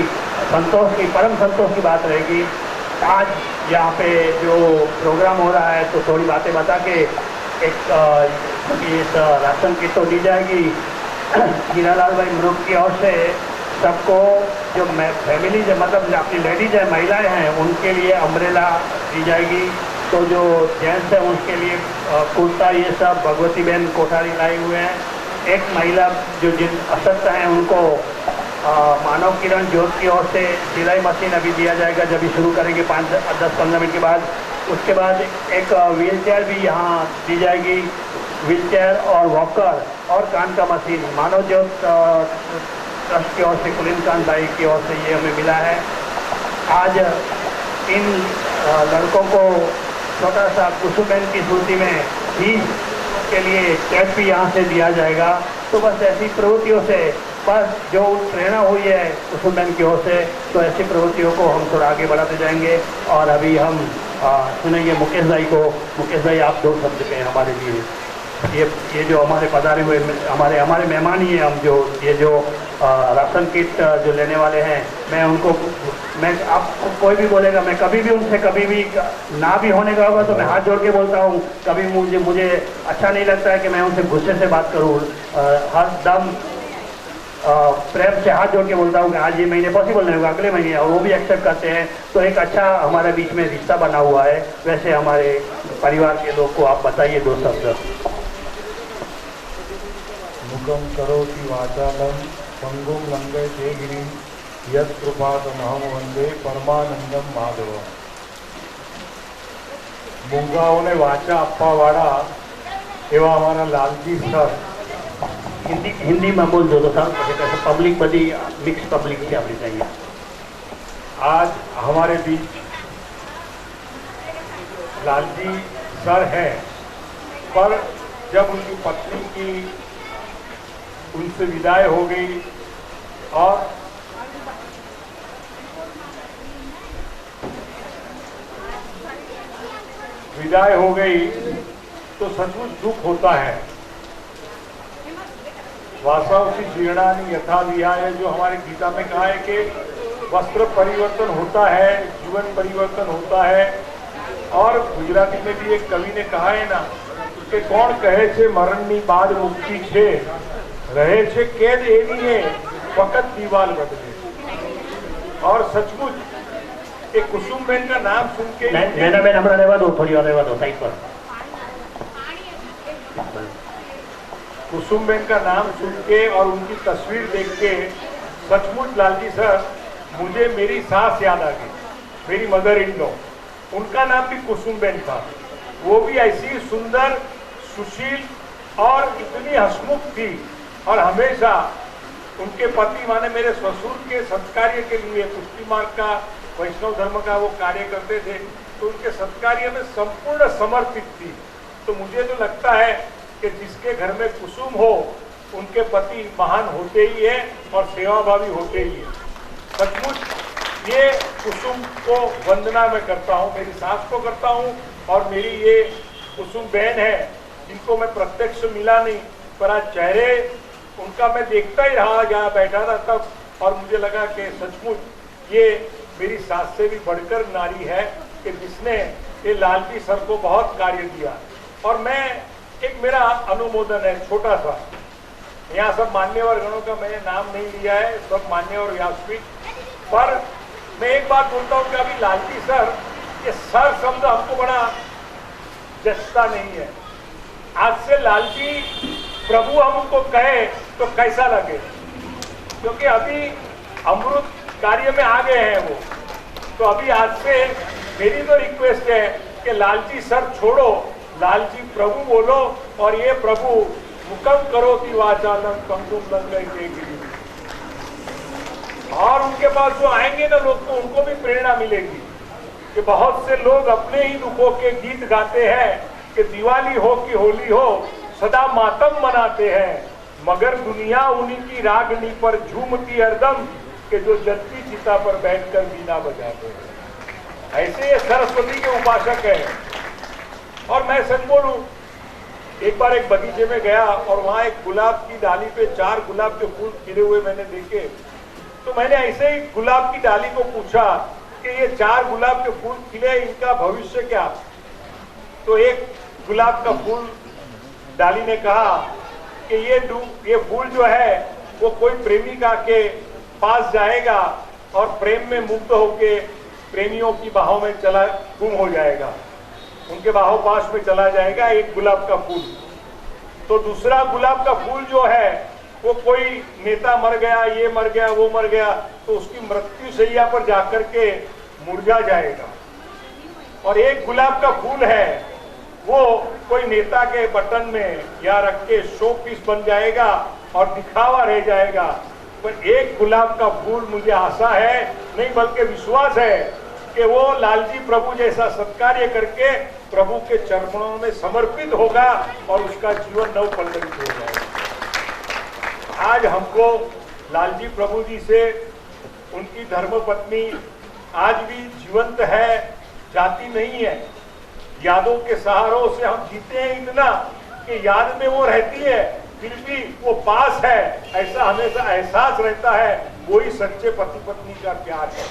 संतोष की, परम संतोष की बात रहेगी। आज यहाँ पे जो प्रोग्राम हो रहा है तो थोड़ी बातें बता के एक इस राशन किट तो दी जाएगी हीरालाल भाई मृग की ओर से। सबको जो फैमिली है, मतलब अपनी लेडीज है, महिलाएं हैं, उनके लिए अम्ब्रेला दी जाएगी। तो जो जेंट्स है उनके लिए कुर्ता, ये सब भगवती बहन कोठारी लाए हुए हैं। एक महिला जो जिन अशक्त हैं उनको मानव किरण ज्योत की ओर से सिलाई मशीन अभी दिया जाएगा, जब भी शुरू करेंगे 5-10-15 मिनट के बाद। उसके बाद एक व्हील चेयर भी यहाँ दी जाएगी, व्हील चेयर और वॉकर और कान का मशीन मानव ज्योत ट्रस्ट की ओर से, कुलीन कांत भाई की ओर से ये हमें मिला है। आज इन लड़कों को छोटा सा कुसुम बहन की स्मृति में फीस के लिए चेक भी यहाँ से दिया जाएगा। तो बस ऐसी प्रवृत्तियों से, बस जो प्रेरणा हुई है कुसुम बहन की ओर से, तो ऐसी प्रवृत्तियों को हम थोड़ा आगे बढ़ाते जाएंगे। और अभी हम सुनेंगे मुकेश भाई को। मुकेश भाई आप 2 शब्द कहें हमारे लिए। ये जो हमारे पधारे हुए हमारे मेहमान ही हैं, हम जो राशन किट जो लेने वाले हैं, मैं आपको कोई भी बोलेगा, मैं कभी भी उनसे कभी भी ना भी होने का होगा तो मैं हाथ जोड़ के बोलता हूँ। कभी मुझे अच्छा नहीं लगता है कि मैं उनसे गुस्से से बात करूँ। हर दम प्रेम से हाथ जोड़ के बोलता हूँ कि आज ये महीने पॉसिबल नहीं होगा, अगले महीने, और वो भी एक्सेप्ट करते हैं। तो एक अच्छा हमारे बीच में रिश्ता बना हुआ है। वैसे हमारे परिवार के लोग को आप बताइए 2 शब्द। मुखम करोति वाचालं पंगुम लंघयते गिरिं यत्कृपातमहं वंदे परमानंदम माधवम। મૂંગાઓને વાચા આપવાવાળા એવા અમારા લાલજી સર हिंदी में बोल दो तो सर, कैसे पब्लिक बड़ी मिक्स पब्लिक से आपने चाहिए। आज हमारे बीच लालजी सर हैं, पर जब उनकी पत्नी की उनसे विदाई हो गई और विदाई हो गई तो सचमुच दुख होता है। वासवसी जीर्णानि यथा विहाय, जो हमारे गीता में कहा है कि वस्त्र परिवर्तन होता है, जीवन परिवर्तन होता है। और गुजराती में भी एक कवि ने कहा है ना कि कौन कहे छे मरणनी बाद मुक्ति छे, रहे छे कैद एवी ने फकत दीवाल बदले। और सचमुच एक कुसुम बहन का नाम सुन के नैना बहन हमारा रहवा दो, थोड़ी और रहवा दो साइड पर। कुसुम बहन का नाम सुन के और उनकी तस्वीर देख के सचमुच लालजी सर मुझे मेरी सास याद आ गई, मेरी मदर इन लॉ। उनका नाम भी कुसुम बहन था। वो भी ऐसी सुंदर, सुशील और इतनी हंसमुख थी। और हमेशा उनके पति माने मेरे ससुर के सत्कार्य के लिए पुष्टि मार्ग का, वैष्णव धर्म का वो कार्य करते थे, तो उनके सत्कार्य में संपूर्ण समर्पित थी। तो मुझे तो लगता है कि जिसके घर में कुसुम हो उनके पति महान होते ही है और सेवाभावी होते ही है। सचमुच ये कुसुम को वंदना मैं करता हूँ, मेरी सास को करता हूँ, और मेरी ये कुसुम बहन है जिनको मैं प्रत्यक्ष मिला नहीं, पर आज चेहरे उनका मैं देखता ही रहा, यहाँ बैठा था तब, और मुझे लगा कि सचमुच ये मेरी सास से भी बढ़कर नारी है कि जिसने ये लालजी सर को बहुत कार्य दिया। और मैं एक मेरा अनुमोदन है छोटा सा, यहाँ सब मान्यवर गणों का मैंने नाम नहीं लिया है, सब मान्यवर व्यासपीठ, पर मैं एक बात बोलता हूँ कि अभी लालजी सर, ये सर शब्द हमको बड़ा जचता नहीं है। आज से लालजी प्रभु हम उनको कहे तो कैसा लगे, क्योंकि अभी अमृत कार्य में आ गए हैं वो। तो अभी आज से मेरी तो रिक्वेस्ट है कि लालजी सर छोड़ो, लालजी प्रभु बोलो, और ये प्रभु मुकम करो कि वाचानम पंकुम लग गई। और उनके पास जो आएंगे ना लोग, तो उनको भी प्रेरणा मिलेगी कि बहुत से लोग अपने ही दुखों के गीत गाते हैं कि दिवाली हो कि होली हो सदा मातम मनाते हैं, मगर दुनिया उन्हीं की रागनी पर झूमती हरदम कि जो जलती चिता पर बैठकर बीना बजाते हैं। ऐसे ये सरस्वती के उपासक हैं। और मैं सच बोलूं, एक बार एक बगीचे में गया और वहां एक गुलाब की डाली पे 4 गुलाब के फूल खिले हुए मैंने देखे। तो मैंने ऐसे ही गुलाब की डाली को पूछा कि ये 4 गुलाब के फूल खिले, इनका भविष्य क्या? तो एक गुलाब का फूल डाली ने कहा कि ये फूल जो है वो कोई प्रेमिका के पास जाएगा और प्रेम में मुग्ध होके प्रेमियों की बाहों में चला गुम हो जाएगा, उनके बाहों पास में चला जाएगा एक गुलाब का फूल। तो दूसरा गुलाब का फूल जो है वो कोई नेता मर गया, ये मर गया, वो मर गया, तो उसकी मृत्यु शैया पर जाकर के मुरझा जाएगा। और एक गुलाब का फूल है वो कोई नेता के बटन में या रख के शो पीस बन जाएगा और दिखावा रह जाएगा। पर एक गुलाब का फूल, मुझे आशा है नहीं बल्कि विश्वास है कि वो लालजी प्रभु जैसा सत्कार्य करके प्रभु के चरणों में समर्पित होगा और उसका जीवन नव पल्लवित हो जाएगा। आज हमको लालजी प्रभु जी से उनकी धर्मपत्नी आज भी जीवंत है, जाती नहीं है। यादों के सहारों से हम जीते हैं इतना कि याद में वो रहती है, फिर भी वो पास है, ऐसा हमेशा एहसास रहता है। वही सच्चे पति पत्नी का प्यार है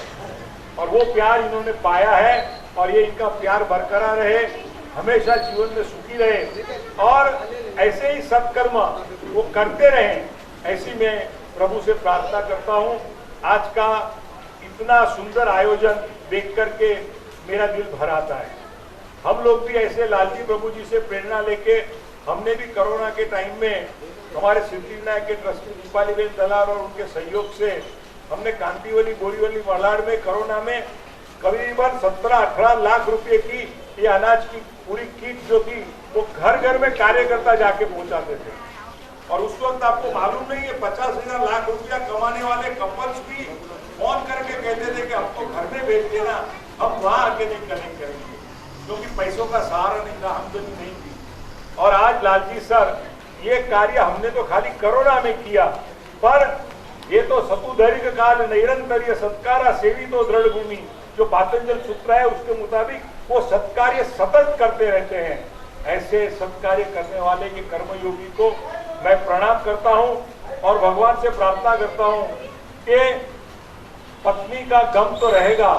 और वो प्यार इन्होंने पाया है और ये इनका प्यार बरकरार रहे, हमेशा जीवन में सुखी रहे और ऐसे ही सत्कर्म वो करते रहें, ऐसी मैं प्रभु से प्रार्थना करता हूँ। आज का इतना सुंदर आयोजन देख करके मेरा दिल भर आता है। हम लोग भी ऐसे लालजी प्रभु जी से प्रेरणा लेके हमने भी कोरोना के टाइम में हमारे सिद्धिविनायक के ट्रस्टी दीपालीबेन दलाल और उनके सहयोग से हमने कांतिवली बोरीवली मलाड में कोरोना में करीबन 17-18 लाख रुपए की ये अनाज की पूरी किट जो थी वो घर घर में कार्यकर्ता जाके पहुंचाते थे। और उस वक्त आपको मालूम नहीं है 50,000 लाख रुपया कमाने वाले कपल्स भी फोन करके कहते थे कि हमको घर में भेज देना, हम वहां आके नहीं करेंगे, क्योंकि पैसों का सहारा नहीं था, आमदनी नहीं थी। और आज लालजी सर ये कार्य हमने तो खाली कोरोना में किया, पर ये तो सतुदीर्घ काल निरंतर सत्कारा सेवी तो दृढ़ भूमि, जो पातंजल सूत्र है उसके मुताबिक वो सत्कार्य सतत करते रहते हैं। ऐसे सत्कार्य करने वाले के कर्मयोगी को मैं प्रणाम करता हूं और भगवान से प्रार्थना करता हूं कि पत्नी का गम तो रहेगा,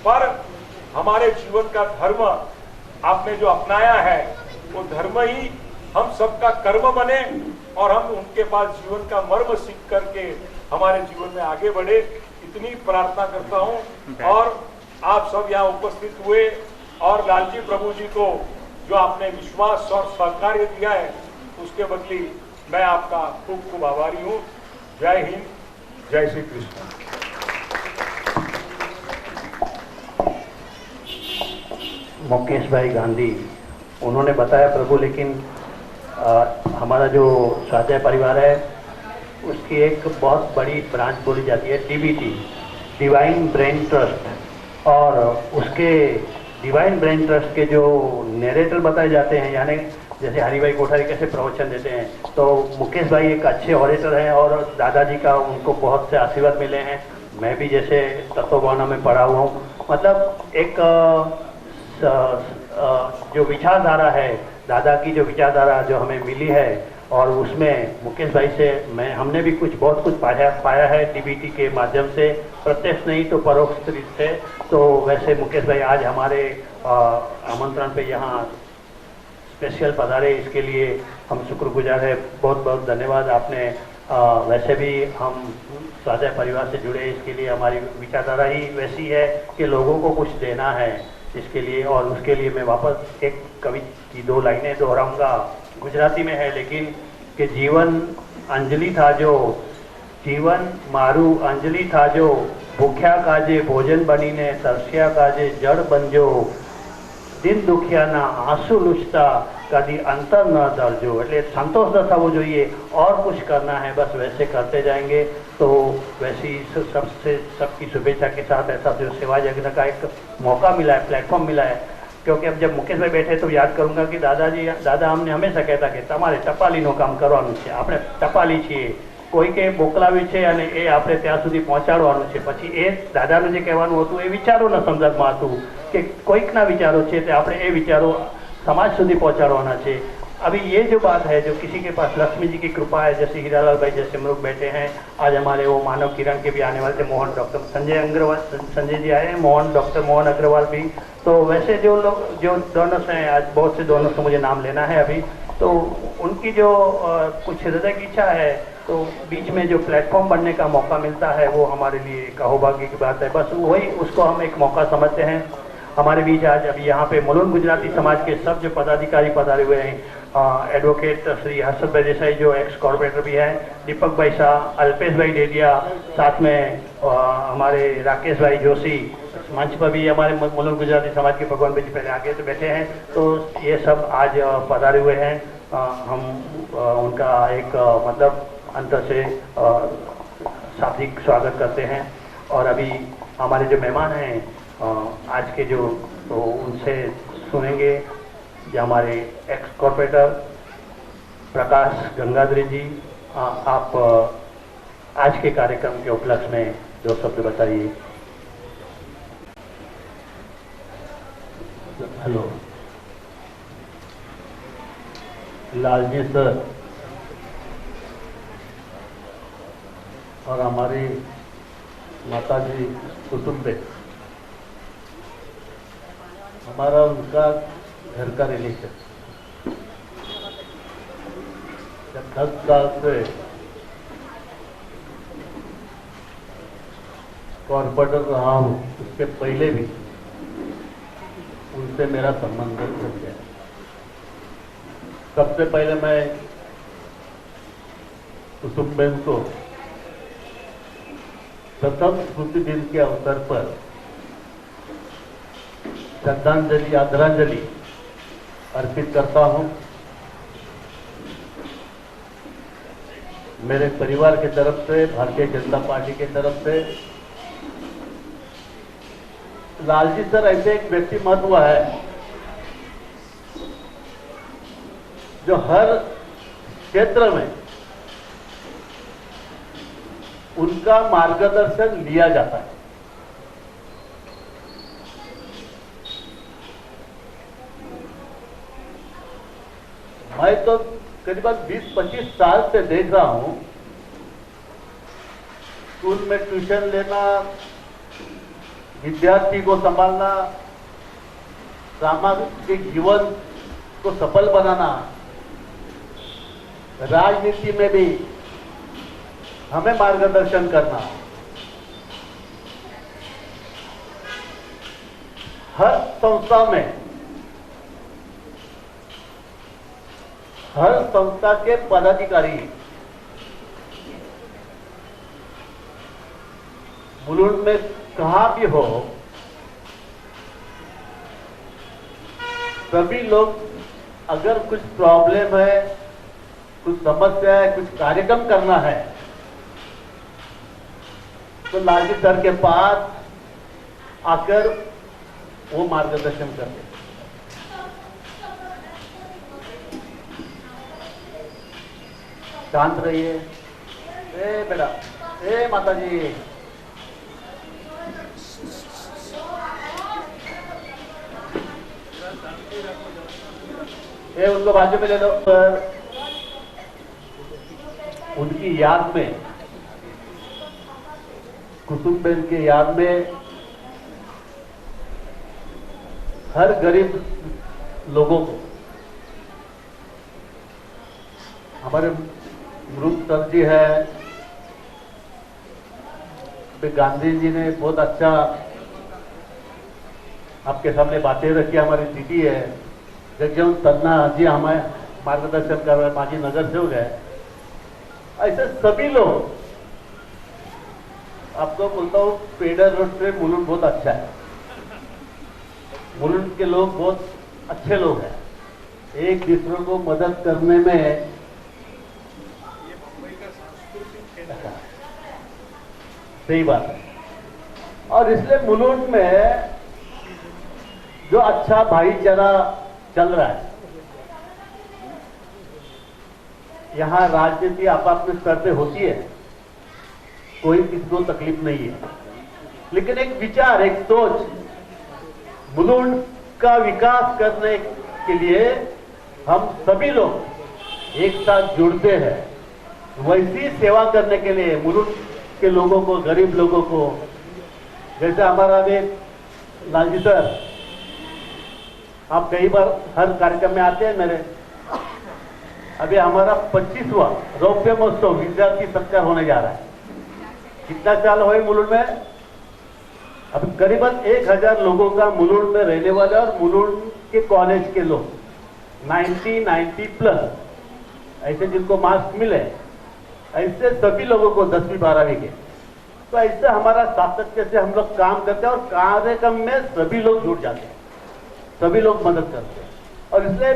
पर हमारे जीवन का धर्म आपने जो अपनाया है वो धर्म ही हम सबका कर्म बने और हम उनके पास जीवन का मर्म सीख करके हमारे जीवन में आगे बढ़े, इतनी प्रार्थना करता हूं। और आप सब यहाँ उपस्थित हुए और लालजी प्रभु जी को जो आपने विश्वास और सहकार्य दिया है उसके बदली मैं आपका खूब खूब आभारी हूँ। जय हिंद, जय श्री कृष्ण। मुकेश भाई गांधी उन्होंने बताया प्रभु, लेकिन हमारा जो स्वाध्याय परिवार है उसकी एक बहुत बड़ी ब्रांच बोली जाती है डीबीटी, डिवाइन ब्रेन ट्रस्ट, और उसके डिवाइन ब्रेन ट्रस्ट के जो नरेटर बताए जाते हैं, यानी जैसे हरिभाई कोठारी कैसे प्रवचन देते हैं, तो मुकेश भाई एक अच्छे ऑरेटर हैं और दादाजी का उनको बहुत से आशीर्वाद मिले हैं। मैं भी जैसे तत्वभावना में पढ़ा हुआ हूँ, मतलब एक जो विचारधारा है दादा की, जो विचारधारा जो हमें मिली है और उसमें मुकेश भाई से हमने भी बहुत कुछ पाया है डीबीटी के माध्यम से, प्रत्यक्ष नहीं तो परोक्ष रीत से। तो वैसे मुकेश भाई आज हमारे आमंत्रण पे यहाँ स्पेशल पधारे, इसके लिए हम शुक्रगुजार है, बहुत बहुत धन्यवाद। आपने वैसे भी हम स्वाध्याय परिवार से जुड़े, इसके लिए हमारी विचारधारा ही वैसी है कि लोगों को कुछ देना है, इसके लिए, और उसके लिए मैं वापस एक कवि की 2 लाइनें दोहराऊंगा, गुजराती में है लेकिन, कि जीवन अंजलि था जो, जीवन मारू अंजलि था जो, भूख्या काजे भोजन बनीने तरस्या काजे जड़ बनजो, दिन दुखियाना आंसू लूछता कभी अंतर न दर्जो। એટલે संतोष न થવો જોઈએ और कुछ करना है, बस वैसे करते जाएंगे। तो वैसी सबसे सबकी शुभेच्छा के साथ ऐसा जो सेवा यज्ञ का एक मौका मिला है, प्लेटफॉर्म मिला है, क्योंकि अब जब मुकेश भाई बैठे तो याद करूंगा कि दादा अમને હંમેશા કહેતા કે તમારે ટપાલીનું કામ કરવાનું છે, આપણે ટપાલી છીએ, કોઈ કે મોકલાવી છે અને એ આપણે ત્યાં સુધી પહોંચાડવાનું છે। પછી એ દાદાનું જે કહેવાનું હતું એ વિચારોના સંદર્ભમાં હતું કે કોઈકના વિચારો છે તે આપણે એ વિચારો समाज સુધી પહોંચાડવાના છે। अभी ये जो बात है, जो किसी के पास लक्ष्मी जी की कृपा है, जैसे हीरालाल भाई जैसे हम लोग बैठे हैं, आज हमारे वो मानव किरण के भी आने वाले थे, मोहन डॉक्टर संजय जी आए हैं, डॉक्टर मोहन अग्रवाल भी। तो वैसे जो लोग जो डोनर्स हैं, आज बहुत से डोनर्स को मुझे नाम लेना है अभी, तो उनकी जो कुछ हृदय की इच्छा है, तो बीच में जो प्लेटफॉर्म बनने का मौका मिलता है वो हमारे लिए एक अहोभाग्य की बात है। बस वही उसको हम एक मौका समझते हैं। हमारे बीच आज अभी यहाँ पे मुलुंड गुजराती समाज के सब जो पदाधिकारी पधारे हुए हैं, एडवोकेट श्री हर्षद भाई देसाई जो एक्स कॉर्पोरेटर भी हैं, दीपक भाई शाह, अल्पेश भाई डेडिया, साथ में हमारे राकेश भाई जोशी, मंच पर भी हमारे मुलुंड गुजराती समाज के भगवान भाई जी पहले आगे से बैठे हैं। तो ये सब आज पधारे हुए हैं। हम उनका एक मतलब अंतर से शाब्दिक स्वागत करते हैं। और अभी हमारे जो मेहमान हैं आज के जो, तो उनसे सुनेंगे जो हमारे एक्स कॉर्पोरेटर प्रकाश गंगाधरी जी। आप आज के कार्यक्रम के उपलक्ष्य में 2 शब्द बताइए। हेलो, लालजी सर और हमारी माता जी कुसुमबेन, हमारा उनका घर का रिलेशन, जब 10 साल से कॉर्पोरेटर रहा हूँ, उसके पहले भी उनसे मेरा संबंध हो गया। सबसे पहले मैं कुसुमबेन को प्रथम स्मृति दिन के अवसर पर श्रद्धांजलि आदरांजलि अर्पित करता हूं। मेरे परिवार की तरफ से, भारतीय जनता पार्टी की तरफ से। लालजी सर ऐसे एक व्यक्ति महत्व है जो हर क्षेत्र में उनका मार्गदर्शन लिया जाता है। मैं तो करीबन 20-25 साल से देख रहा हूं, स्कूल में ट्यूशन लेना, विद्यार्थी को संभालना, सामाजिक जीवन को सफल बनाना, राजनीति में भी हमें मार्गदर्शन करना, हर संस्था में, हर संस्था के पदाधिकारी मुलुंड में कहाँ भी हो, सभी लोग अगर कुछ प्रॉब्लम है, कुछ समस्या है, कुछ कार्यक्रम करना है, तो लालजी सर के पास आकर वो मार्गदर्शन करते। शांत रहिए। ए बेटा, ए माता जी, ए उनको बाजू में ले लो। उनकी याद में, कुसुमबेन की याद में हर गरीब लोगों को, हमारे मृत सर जी है, गांधी जी ने बहुत अच्छा आपके सामने बातें रखी, हमारी दीदी है जगजीवन तन्ना जी हमें मार्गदर्शन कर रहे, माजी नगर सेवक है, ऐसे सभी लोग। आपको बोलता हूँ पेडर रोड पे मुलुंड बहुत अच्छा है, मुलुंड के लोग बहुत अच्छे लोग हैं, एक दूसरे को मदद करने में सही बात है। और इसलिए मुलुंड में जो अच्छा भाईचारा चल रहा है, यहाँ राजनीति आप अपने स्तर पे होती है, कोई किसी को तकलीफ नहीं है, लेकिन एक विचार, एक सोच, मुलुंड का विकास करने के लिए हम सभी लोग एक साथ जुड़ते हैं, वैसी सेवा करने के लिए मुलुंड के लोगों को, गरीब लोगों को, जैसे हमारा अभी लालजी सर, आप कई बार हर कार्यक्रम में आते हैं मेरे, अभी हमारा 25वां रौप्य महोत्सव विद्यार्थी सत्कार होने जा रहा है। कितना साल हुए मुलुंड में? अब करीबन 1000 लोगों का मुलुंड में रहने वाले और मुलुंड के कॉलेज के लोग 90 प्लस ऐसे जिनको मार्क्स मिले, ऐसे सभी लोगों को 10वीं 12वीं के, तो ऐसे हमारा सातत्य से हम लोग काम करते हैं और कार्यक्रम में सभी लोग जुड़ जाते हैं, सभी लोग मदद करते हैं। और इसलिए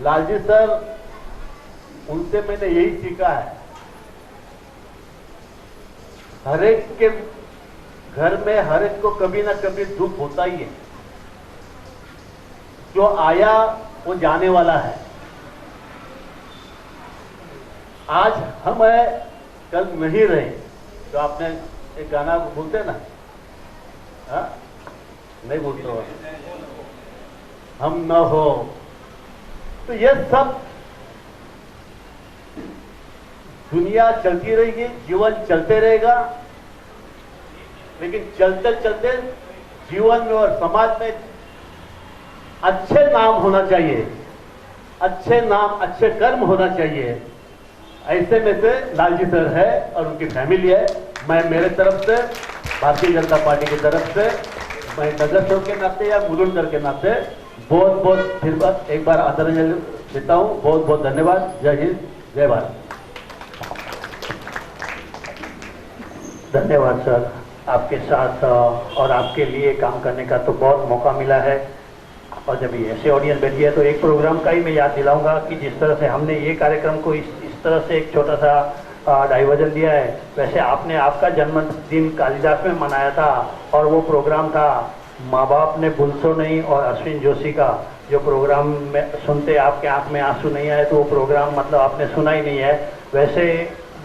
लालजी सर, उनसे मैंने यही सीखा है, हर एक के घर में हर एक को कभी ना कभी दुख होता ही है, जो आया वो जाने वाला है। आज हम है, कल नहीं रहे, तो आपने एक गाना बोलते ना, हाँ नहीं बोलते हो, हम न हो, तो ये सब दुनिया चलती रहेगी, जीवन चलते रहेगा, लेकिन चलते चलते जीवन में और समाज में अच्छे नाम होना चाहिए, अच्छे नाम, अच्छे कर्म होना चाहिए। ऐसे में से लालजी सर है और उनकी फैमिली है। मैं मेरे तरफ से, भारतीय जनता पार्टी की तरफ से, मैं नगर सेवक के नाते या मुलुंडकर के नाते बहुत बहुत फिर एक बार आदरणीय देता हूँ। बहुत बहुत धन्यवाद। जय हिंद, जय भारत। धन्यवाद सर, आपके साथ और आपके लिए काम करने का तो बहुत मौका मिला है, और जब ये ऐसे ऑडियंस बैठी है तो एक प्रोग्राम का ही मैं याद दिलाऊंगा कि जिस तरह से हमने ये कार्यक्रम को इस तरह से एक छोटा सा डाइवर्जन दिया है, वैसे आपने आपका जन्मदिन कालिदास में मनाया था, और वो प्रोग्राम था माँ बाप ने भूलसो नहीं और अश्विन जोशी का, जो प्रोग्राम में सुनते आपके आंख में आंसू नहीं आए तो वो प्रोग्राम मतलब आपने सुना ही नहीं है। वैसे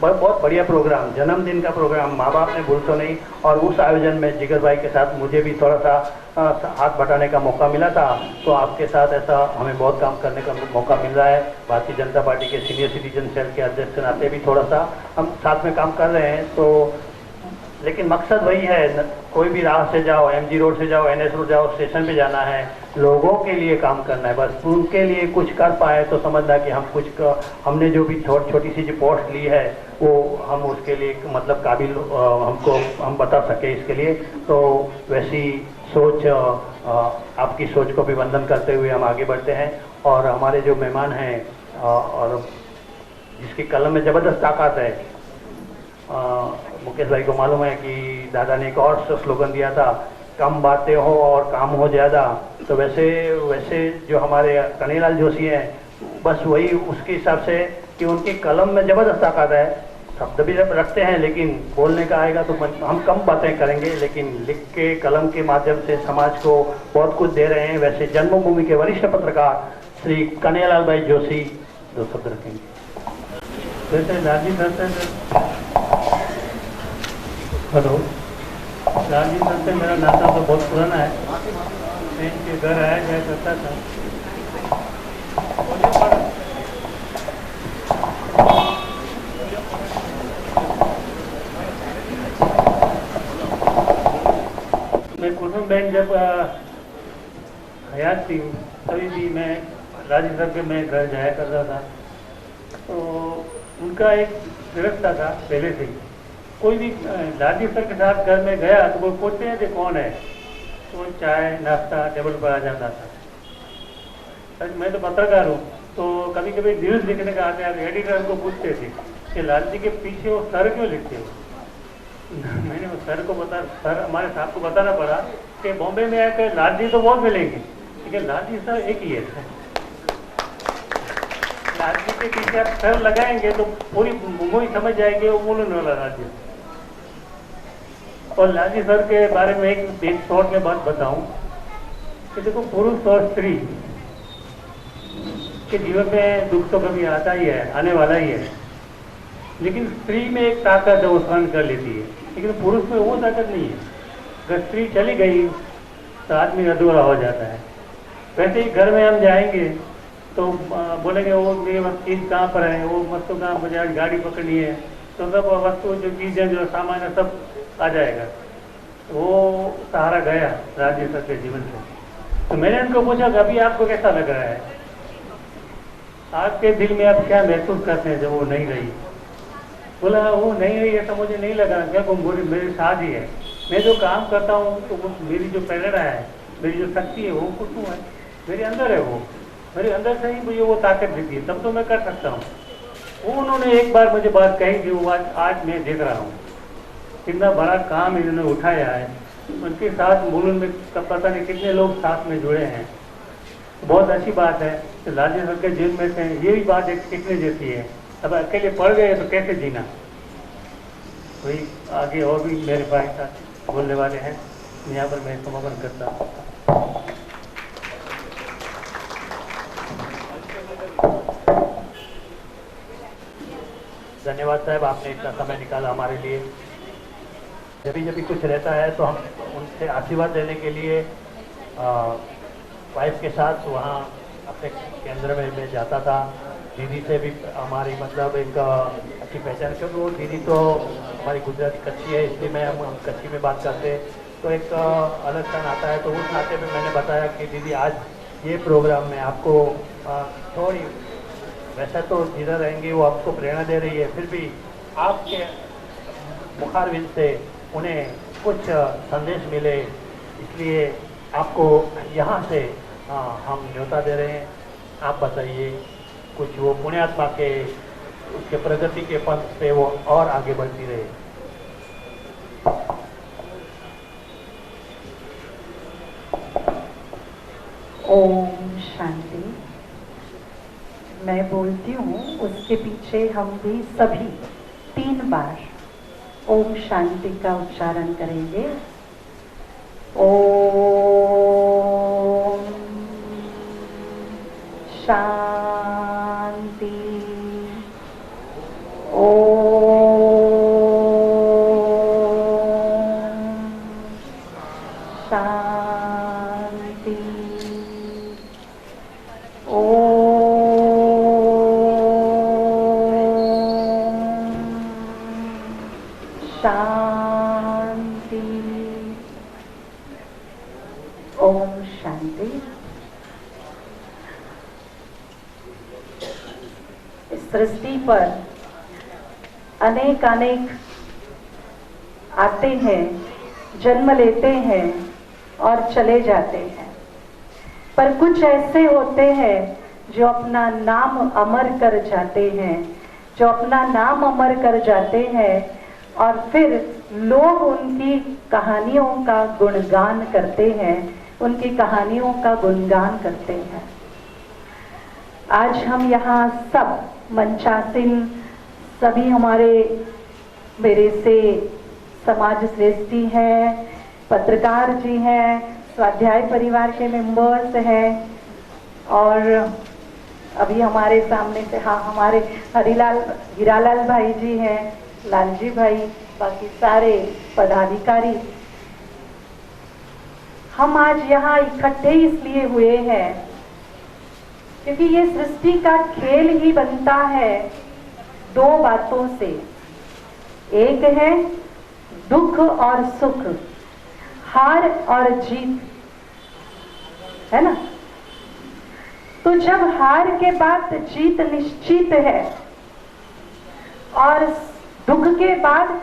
बहुत बढ़िया प्रोग्राम, जन्मदिन का प्रोग्राम, माँ बाप ने भूलसो नहीं, और उस आयोजन में जिगर भाई के साथ मुझे भी थोड़ा सा हाथ बटाने का मौका मिला था, तो आपके साथ ऐसा हमें बहुत काम करने का मौका मिल रहा है। भारतीय जनता पार्टी के सीनियर सिटीजन सेल के अध्यक्ष के नाते भी थोड़ा सा हम साथ में काम कर रहे हैं, तो लेकिन मकसद वही है, कोई भी राह से जाओ, MG रोड से जाओ, NS रोड जाओ, स्टेशन पे जाना है, लोगों के लिए काम करना है, बस उनके लिए कुछ कर पाए तो समझना कि हम हमने जो भी छोटी सी जो पोस्ट ली है वो हम उसके लिए मतलब काबिल हम बता सके इसके लिए। तो वैसी सोच, आपकी सोच को भी वंदन करते हुए हम आगे बढ़ते हैं। और हमारे जो मेहमान हैं और जिसकी कलम में ज़बरदस्त ताकत है, मुकेश भाई को मालूम है कि दादा ने एक और स्लोगन दिया था, कम बातें हो और काम हो ज़्यादा। तो वैसे जो हमारे कन्हैयालाल जोशी हैं, बस वही उसके हिसाब से कि उनकी कलम में ज़बरदस्त ताकत है, शब्द भी रखते हैं, लेकिन बोलने का आएगा तो हम कम बातें करेंगे, लेकिन लिख के कलम के माध्यम से समाज को बहुत कुछ दे रहे हैं। वैसे जन्मभूमि के वरिष्ठ पत्रकार श्री कन्हैयालाल भाई जोशी 2 शब्द रखेंगे। वैसे लालजी सर से, हेलो, लालजी सर से मेरा नाता तो बहुत पुराना है, मैं इनके घर आया जाया करता था। मैं कुसुम बहन जब हयात थी तभी भी मैं लालजी सर के मैं घर जाया करता था, तो उनका एक व्यवस्था था पहले से ही, कोई भी लालजी सर के साथ घर में गया तो वो पूछते हैं कि कौन है, तो चाय नाश्ता टेबल पर आ जाता था। सच मैं तो पत्रकार हूँ, तो कभी कभी न्यूज़ लिखने का आते हैं, एडिटर को पूछते थे कि लाल जी के पीछे वो सर क्यों लिखते हो। मैंने वो सर हमारे साहब को बताना पड़ा कि बॉम्बे में आकर लाल जी तो बहुत मिलेंगे, लेकिन लाल जी सर एक ही है। लाल जी के पीछे आप सर लगाएंगे तो पूरी मुंबई समझ जाएंगे वो बोलने वाला लाल जी। और लाल जी सर के बारे में एक शॉर्ट में बात बताऊं कि देखो, पुरुष और स्त्री के जीवन में दुख तो कभी आता ही है, आने वाला ही है, लेकिन स्त्री में एक ताकत है, वो सहन कर लेती है, लेकिन पुरुष में वो ताकत नहीं है। अगर स्त्री चली गई तो आदमी अधूरा हो जाता है। वैसे ही घर में हम जाएंगे तो बोलेंगे वो मेरी चीज़ कहाँ पर है, वो वस्तु कहाँ, मुझे आज गाड़ी पकड़नी है, तो सब वस्तु जो चीज़ें जो सामान है सब आ जाएगा। वो सहारा गया राजेश सर के जीवन से। तो मैंने उनको पूछा कि अभी आपको कैसा लग रहा है, आपके दिल में आप क्या महसूस करते हैं जब वो नहीं रही। बोला वो नहीं रही ऐसा मुझे नहीं लगा, क्या वो मेरे साथ ही है। मैं जो काम करता हूँ तो वो मेरी जो प्रेरणा है, मेरी जो शक्ति है, वो कुछ है मेरे अंदर है, वो मेरे अंदर से ही मुझे वो ताकत देती है, तब तो मैं कर सकता हूँ। वो उन्होंने एक बार मुझे बात कही थी, वो आज मैं देख रहा हूँ कितना बड़ा काम इन्होंने उठाया है। उनके साथ मुलुंड में पता नहीं कितने लोग साथ में जुड़े हैं। बहुत अच्छी बात है कि लालजी सर के जीवन में से यही बात एक सीखने जैसी है। अब अकेले पड़ गए तो कैसे जीना। वही आगे और भी मेरे भाई साथ बोलने वाले हैं, यहाँ पर मैं समापन करता हूँ। धन्यवाद साहब, आपने इतना समय निकाला हमारे लिए। जब भी कुछ रहता है तो हम उनसे आशीर्वाद लेने के लिए वाइफ के साथ वहाँ अपने केंद्र में मैं जाता था। दीदी से भी हमारी मतलब एक अच्छी पहचान, क्योंकि वो दीदी तो हमारी गुजराती कच्ची है, इसलिए मैं हम कच्ची में बात करते तो एक अलग सा नाता है। तो उस नाते में मैंने बताया कि दीदी आज ये प्रोग्राम में आपको थोड़ी, वैसा तो जिधर रहेंगी वो आपको प्रेरणा दे रही है, फिर भी आपके मुखारबिंद से उन्हें कुछ संदेश मिले, इसलिए आपको यहाँ से हम न्योता दे रहे हैं। आप बताइए कुछ, वो पुण्यात्मा के उसके प्रगति के पंथ पे वो और आगे बढ़ती रहे। ओम शांति। मैं बोलती हूँ, उसके पीछे हम भी सभी 3 बार ओम शांति का उच्चारण करेंगे। ओम शांति, ओम शांति, शांति, ओम शांति। इस सृष्टि पर अनेक आते हैं, जन्म लेते हैं और चले जाते हैं, पर कुछ ऐसे होते हैं जो अपना नाम अमर कर जाते हैं, जो अपना नाम अमर कर जाते हैं और फिर लोग उनकी कहानियों का गुणगान करते हैं, उनकी कहानियों का गुणगान करते हैं। आज हम यहाँ सब मंचासीन सभी हमारे मेरे से समाज श्रेष्ठी हैं, पत्रकार जी हैं, स्वाध्याय परिवार के मेंबर्स हैं, और अभी हमारे सामने से हमारे हीरालाल भाई जी हैं, लालजी भाई, बाकी सारे पदाधिकारी। हम आज यहाँ इकट्ठे इसलिए हुए हैं क्योंकि ये सृष्टि का खेल ही बनता है 2 बातों से। एक है दुख और सुख, हार और जीत, है ना। तो जब हार के बाद जीत निश्चित है और दुख के बाद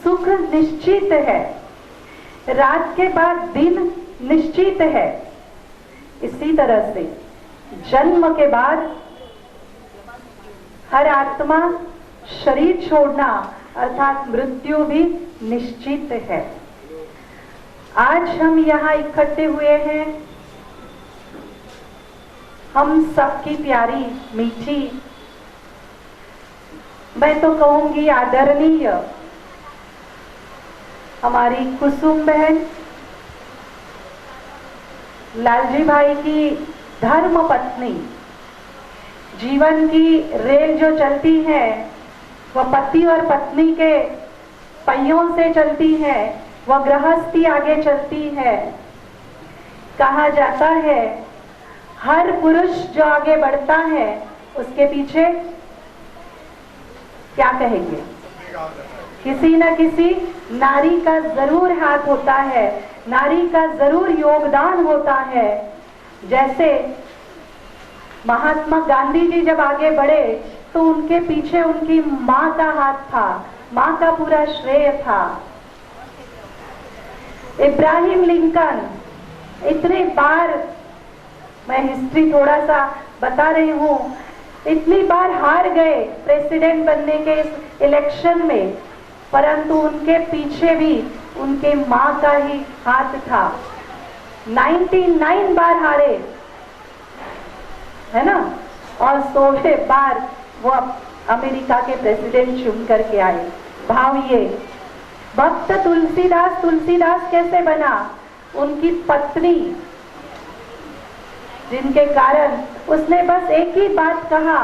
सुख निश्चित है, रात के बाद दिन निश्चित है। इसी तरह से जन्म के बाद हर आत्मा शरीर छोड़ना अर्थात मृत्यु भी निश्चित है। आज हम यहाँ इकट्ठे हुए हैं, हम सबकी प्यारी मीठी, मैं तो कहूंगी आदरणीय हमारी कुसुम बहन, लालजी भाई की धर्म पत्नी, जीवन की रेल जो चलती है वह पति और पत्नी के पहियों से चलती है, वह गृहस्थी आगे चलती है। कहा जाता है हर पुरुष जो आगे बढ़ता है उसके पीछे क्या कहेंगे, किसी न किसी नारी का जरूर हाथ होता है, नारी का जरूर योगदान होता है। जैसे महात्मा गांधी जी जब आगे बढ़े तो उनके पीछे उनकी मां का हाथ था, मां का पूरा श्रेय था। इब्राहिम लिंकन इतने बार, मैं हिस्ट्री थोड़ा सा बता रही हूं, इतनी बार हार गए प्रेसिडेंट बनने के इस इलेक्शन में, परंतु उनके पीछे भी उनके मां का ही हाथ था। 99 बार हारे, है ना, और 16 बार वो अमेरिका के प्रेसिडेंट चुन करके आए। भाव ये, भक्त तुलसीदास कैसे बना? उनकी पत्नी, जिनके कारण उसने बस एक ही बात कहा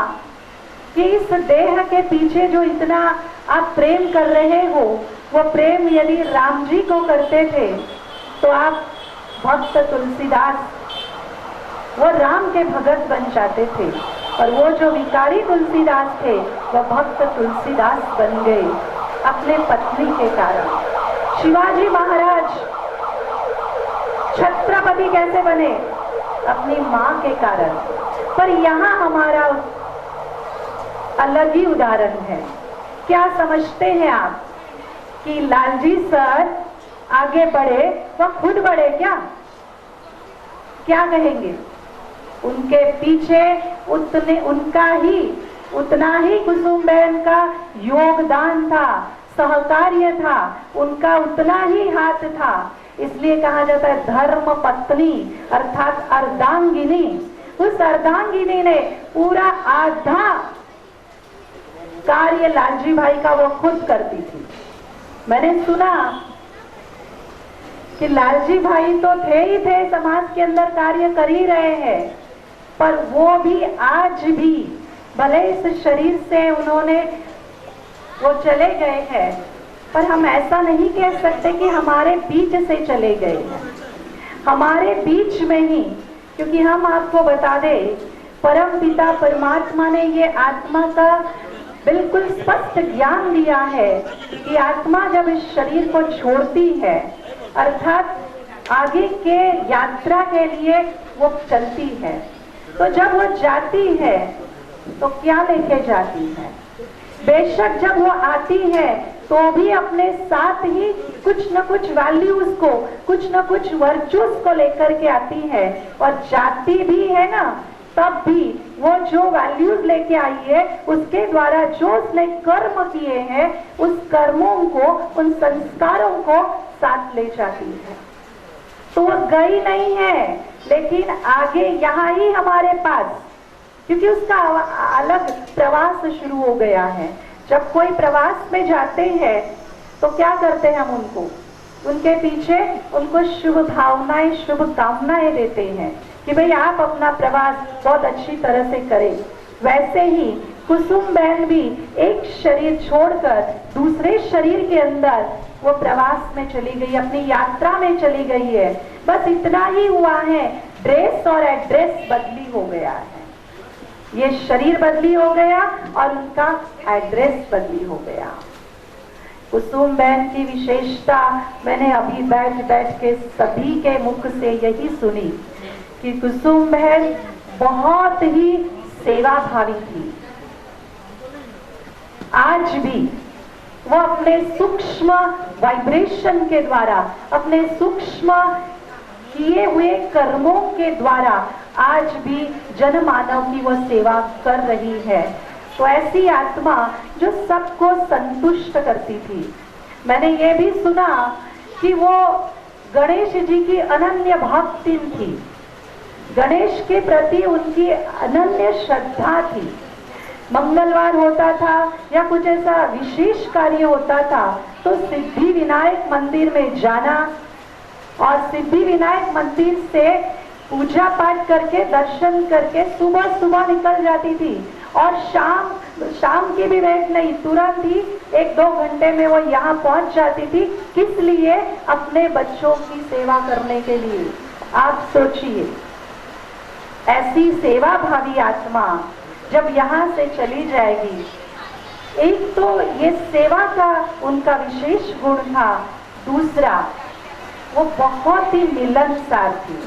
कि इस देह के पीछे जो इतना आप प्रेम कर रहे हो, वो प्रेम यदि राम जी को करते थे तो आप भक्त तुलसीदास, वो राम के भगत बन जाते थे, और वो जो विकारी तुलसीदास थे वो भक्त तुलसीदास बन गए अपने पत्नी के कारण। शिवाजी महाराज छत्रपति कैसे बने? अपनी मां के कारण। पर यहाँ हमारा अलग ही उदाहरण है। क्या समझते हैं आप कि लालजी सर आगे बढ़े, वह खुद बढ़े क्या? क्या कहेंगे? उनके पीछे उतना ही कुसुम बहन का योगदान था, सहकार्य था, उनका उतना ही हाथ था। इसलिए कहा जाता है धर्म पत्नी अर्थात अर्धांगिनी। उस अर्धांगिनी ने पूरा आधा कार्य लालजी भाई का वो खुद करती थी। मैंने सुना कि लालजी भाई तो थे ही थे, समाज के अंदर कार्य कर ही रहे हैं, पर वो भी आज भी भले इस शरीर से उन्होंने वो चले गए हैं, पर हम ऐसा नहीं कह सकते कि हमारे बीच से चले गए हैं। हमारे बीच में ही, क्योंकि हम आपको बता दें, परम पिता परमात्मा ने ये आत्मा का बिल्कुल स्पष्ट ज्ञान दिया है कि आत्मा जब इस शरीर को छोड़ती है, अर्थात आगे के यात्रा के लिए वो चलती है, तो जब वो जाती है तो क्या लेके जाती है? बेशक जब वो आती है तो भी अपने साथ ही कुछ न कुछ वैल्यूज को, कुछ न कुछ वर्चूज को लेकर के आती है, और जाती भी है ना, तब भी वो जो वैल्यूज लेके आई है उसके द्वारा जो उसने कर्म किए हैं, उस कर्मों को, उन संस्कारों को साथ ले जाती है। तो वो गई नहीं है, लेकिन आगे यहाँ ही हमारे पास, क्योंकि उसका अलग प्रवास शुरू हो गया है। जब कोई प्रवास में जाते हैं तो क्या करते हैं हम उनको, उनके पीछे उनको शुभ भावनाएं, शुभ कामनाएं देते हैं कि भाई आप अपना प्रवास बहुत अच्छी तरह से करें। वैसे ही कुसुम बहन भी एक शरीर छोड़कर दूसरे शरीर के अंदर वो प्रवास में चली गई, अपनी यात्रा में चली गई है। बस इतना ही हुआ है, ड्रेस और एड्रेस बदली हो गया है। ये शरीर बदली हो गया और उनका एड्रेस बदली हो गया। कुसुम बहन की विशेषता मैंने अभी बैठ के सभी के मुख से यही सुनी कि कुसुम बहन बहुत ही सेवाभावी थी। आज भी वो अपने सूक्ष्म वाइब्रेशन के द्वारा, अपने सूक्ष्म किए हुए कर्मों के द्वारा आज भी जनमानव की वो सेवा कर रही है। तो ऐसी आत्मा जो सबको संतुष्ट करती थी। मैंने ये भी सुना कि वो गणेश जी की अनन्य भक्ति थी, गणेश के प्रति उनकी अनन्य श्रद्धा थी। मंगलवार होता था या कुछ ऐसा विशेष कार्य होता था तो सिद्धि विनायक मंदिर में जाना और सिद्धि विनायक मंदिर से पूजा पाठ करके दर्शन करके सुबह सुबह निकल जाती थी और शाम की भी वेट नहीं, तुरंत ही 1-2 घंटे में वो यहाँ पहुंच जाती थी। किस लिए? अपने बच्चों की सेवा करने के लिए। आप सोचिए, ऐसी सेवा भावी आत्मा जब यहाँ से चली जाएगी, एक तो ये सेवा का उनका विशेष गुण था, दूसरा वो बहुत ही मिलनसार थी।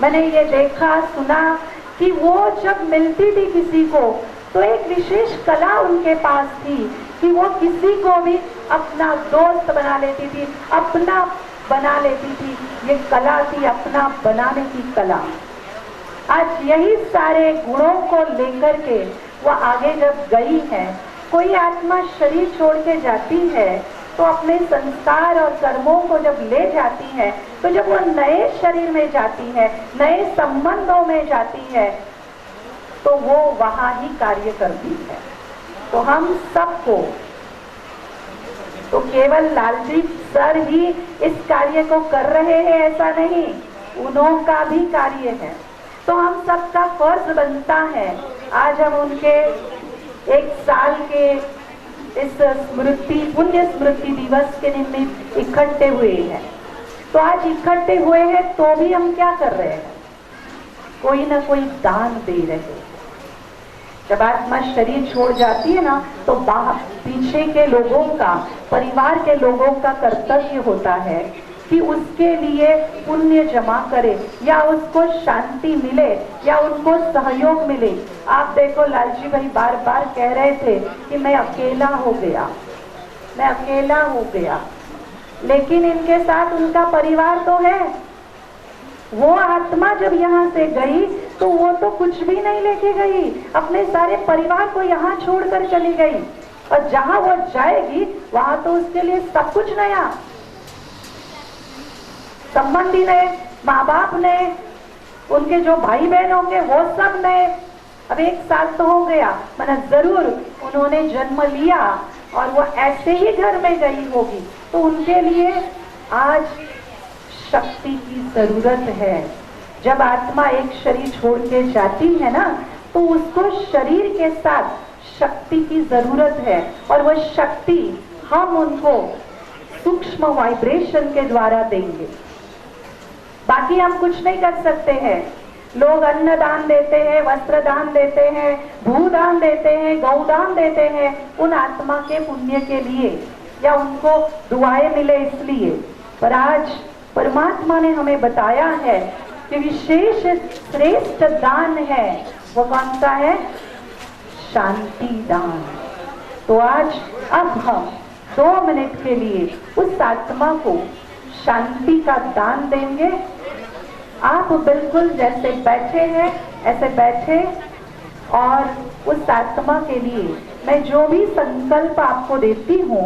मैंने ये देखा सुना कि वो जब मिलती थी किसी को तो एक विशेष कला उनके पास थी कि वो किसी को भी अपना दोस्त बना लेती थी, अपना बना लेती थी। ये कला थी अपना बनाने की कला। आज यही सारे गुणों को लेकर के वो आगे जब गई है, कोई आत्मा शरीर छोड़ के जाती है तो अपने संस्कार और कर्मों को जब ले जाती है, तो जब वो नए शरीर में जाती है, नए संबंधों में जाती है, तो वो वहां ही कार्य करती है। तो हम सबको, तो केवल लालजी सर ही इस कार्य को कर रहे हैं ऐसा नहीं, उन्हों का भी कार्य है। तो हम सबका फर्ज बनता है, आज हम उनके 1 साल के इस पुण्य स्मृति दिवस के निमित्त इकट्ठे हुए हैं। तो आज इकट्ठे हुए हैं तो भी हम क्या कर रहे हैं? कोई ना कोई दान दे रहे हैं। जब आत्मा शरीर छोड़ जाती है ना, तो पीछे के लोगों का, परिवार के लोगों का कर्तव्य होता है कि उसके लिए पुण्य जमा करे या उसको शांति मिले या उनको सहयोग मिले। आप देखो, लालजी भाई बार बार कह रहे थे कि मैं अकेला हो गया, मैं अकेला हो गया, लेकिन इनके साथ उनका परिवार तो है। वो आत्मा जब यहाँ से गई तो वो तो कुछ भी नहीं लेके गई, अपने सारे परिवार को यहाँ छोड़कर चली गई, और जहाँ वो जाएगी वहां तो उसके लिए सब कुछ नया, संबंधी ने, माँ बाप ने, उनके जो भाई बहन होंगे वो सब नए। अब 1 साल तो हो गया, मैंने जरूर उन्होंने जन्म लिया और वो ऐसे ही घर में गई होगी, तो उनके लिए आज शक्ति की जरूरत है। जब आत्मा एक शरीर छोड़ के जाती है ना, तो उसको शरीर के साथ शक्ति की जरूरत है, और वह शक्ति हम उनको सूक्ष्म वाइब्रेशन के द्वारा देंगे। बाकी हम कुछ नहीं कर सकते हैं। लोग अन्न दान देते हैं, वस्त्र दान देते हैं, भूदान देते हैं, गौदान देते हैं उन आत्मा के पुण्य के लिए या उनको दुआएं मिले इसलिए। पर आज परमात्मा ने हमें बताया है कि विशेष श्रेष्ठ दान है, वो कौन सा है? शांति दान। तो आज अब हम 2 मिनट के लिए उस आत्मा को शांति का दान देंगे। आप बिल्कुल जैसे बैठे हैं ऐसे बैठे, और उस आत्मा के लिए मैं जो भी संकल्प आपको देती हूँ,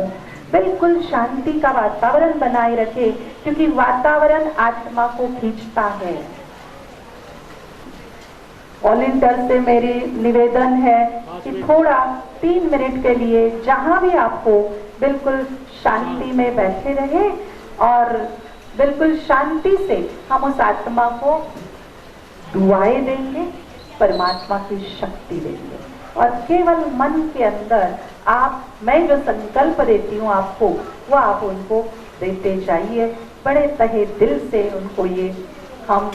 बिल्कुल शांति का वातावरण बनाए रखे, क्योंकि वातावरण आत्मा को खींचता है। वॉलंटियर से मेरी निवेदन है कि थोड़ा 3 मिनट के लिए जहां भी आपको बिल्कुल शांति में बैठे रहे और बिल्कुल शांति से हम उस आत्मा को दुआएं देंगे, परमात्मा की शक्ति देंगे, और केवल मन के अंदर आप, मैं जो संकल्प देती हूँ आपको, वो आप उनको देते जाइए बड़े तहे दिल से। उनको ये हम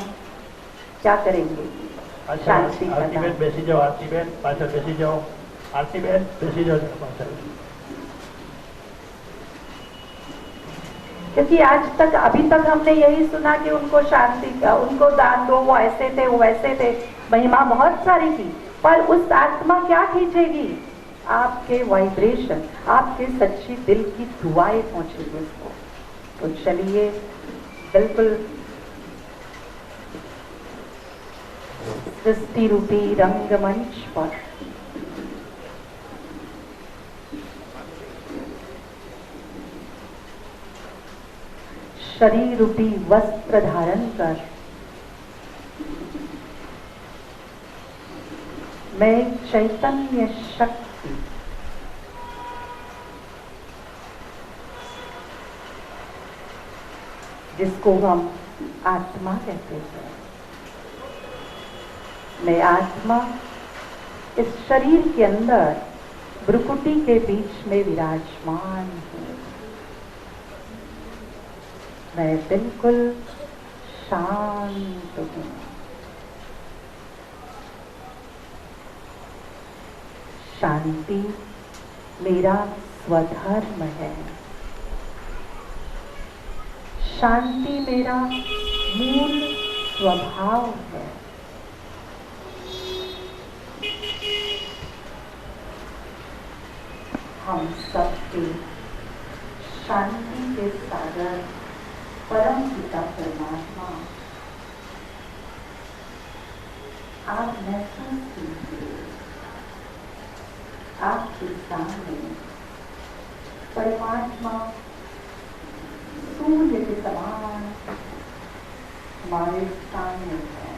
क्या करेंगे? शांति का आरती बहन बेसी जाओ, आरती बहन पाछळ बेसी जाओ, आरती बहन बेसी जाओ पाछळ। क्योंकि आज तक, अभी तक हमने यही सुना कि उनको शांति का, उनको दान दो, वो ऐसे थे, वो वैसे थे, महिमा बहुत सारी थी, पर उस आत्मा क्या खींचेगी? आपके वाइब्रेशन, आपके सच्ची दिल की दुआएं पहुंचेगी उसको। तो चलिए बिल्कुल सृष्टि रूपी रंगमंच पर शरीर रूपी वस्त्र धारण कर मैं चैतन्य शक्ति जिसको हम आत्मा कहते हैं, मैं आत्मा इस शरीर के अंदर भ्रुकुटी के बीच में विराजमान हूँ। मैं बिल्कुल शांत हूँ। शांति मेरा स्वधर्म है। शांति मेरा मूल स्वभाव है। हम सबके शांति के सागर परम पिता परमात्मा आप महसूस कीजिए, आपके सामने परमात्मा सूर्य के समान हमारे सामने है।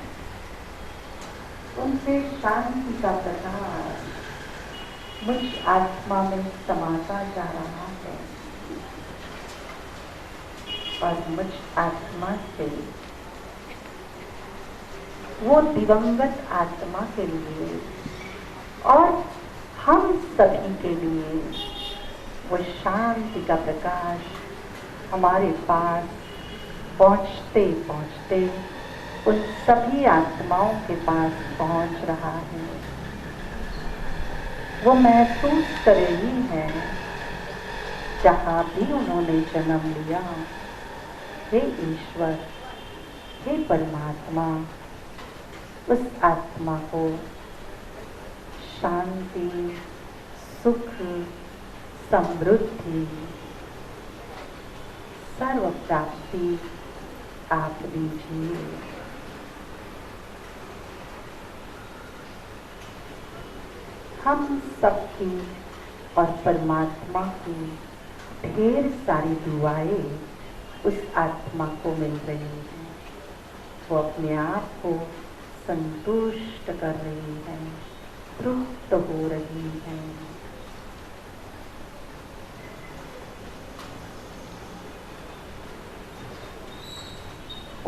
उनसे शांति का प्रकाश मुझ आत्मा में समाता जा रहा है और मुझ आत्मा से वो दिवंगत आत्मा के लिए और हम सभी के लिए वो शांति का प्रकाश हमारे पास पहुंचते पहुंचते उन सभी आत्माओं के पास पहुंच रहा है। वो महसूस कर रही है जहाँ भी उन्होंने जन्म लिया। हे ईश्वर, हे परमात्मा, उस आत्मा को शांति, सुख, समृद्धि, सर्व प्राप्ति आप दीजिए। हम सबकी और परमात्मा की ढेर सारी दुआएं उस आत्मा को मिल रही हैं। वो अपने आप को संतुष्ट कर रही है, तृप्त हो रही है।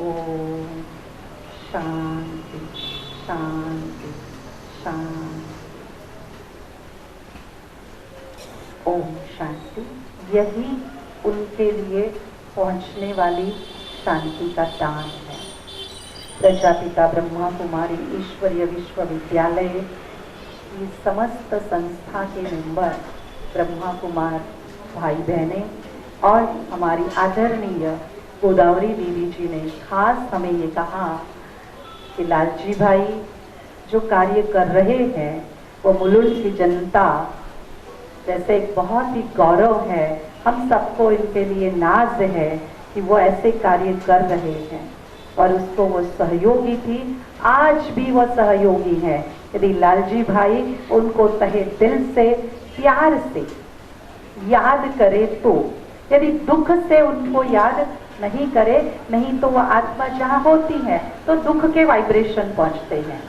ओम शांति शांति शांति। ओम शांति। यही उनके लिए पहुंचने वाली शांति का दान है। प्रजापिता ब्रह्मा कुमारी ईश्वरीय विश्वविद्यालय की समस्त संस्था के मेंबर ब्रह्मा कुमार भाई बहनें और हमारी आदरणीय गोदावरी दीदी जी ने खास हमें ये कहा कि लालजी भाई जो कार्य कर रहे हैं वो मुलुंड की जनता जैसे एक बहुत ही गौरव है। हम सबको इनके लिए नाज है कि वो ऐसे कार्य कर रहे हैं और उसको वो सहयोगी थी, आज भी वो सहयोगी है। यदि लालजी भाई उनको तहे दिल से प्यार से याद करे तो, यदि दुख से उनको याद नहीं करे, नहीं तो वह आत्मा जहाँ होती है तो दुख के वाइब्रेशन पहुँचते हैं।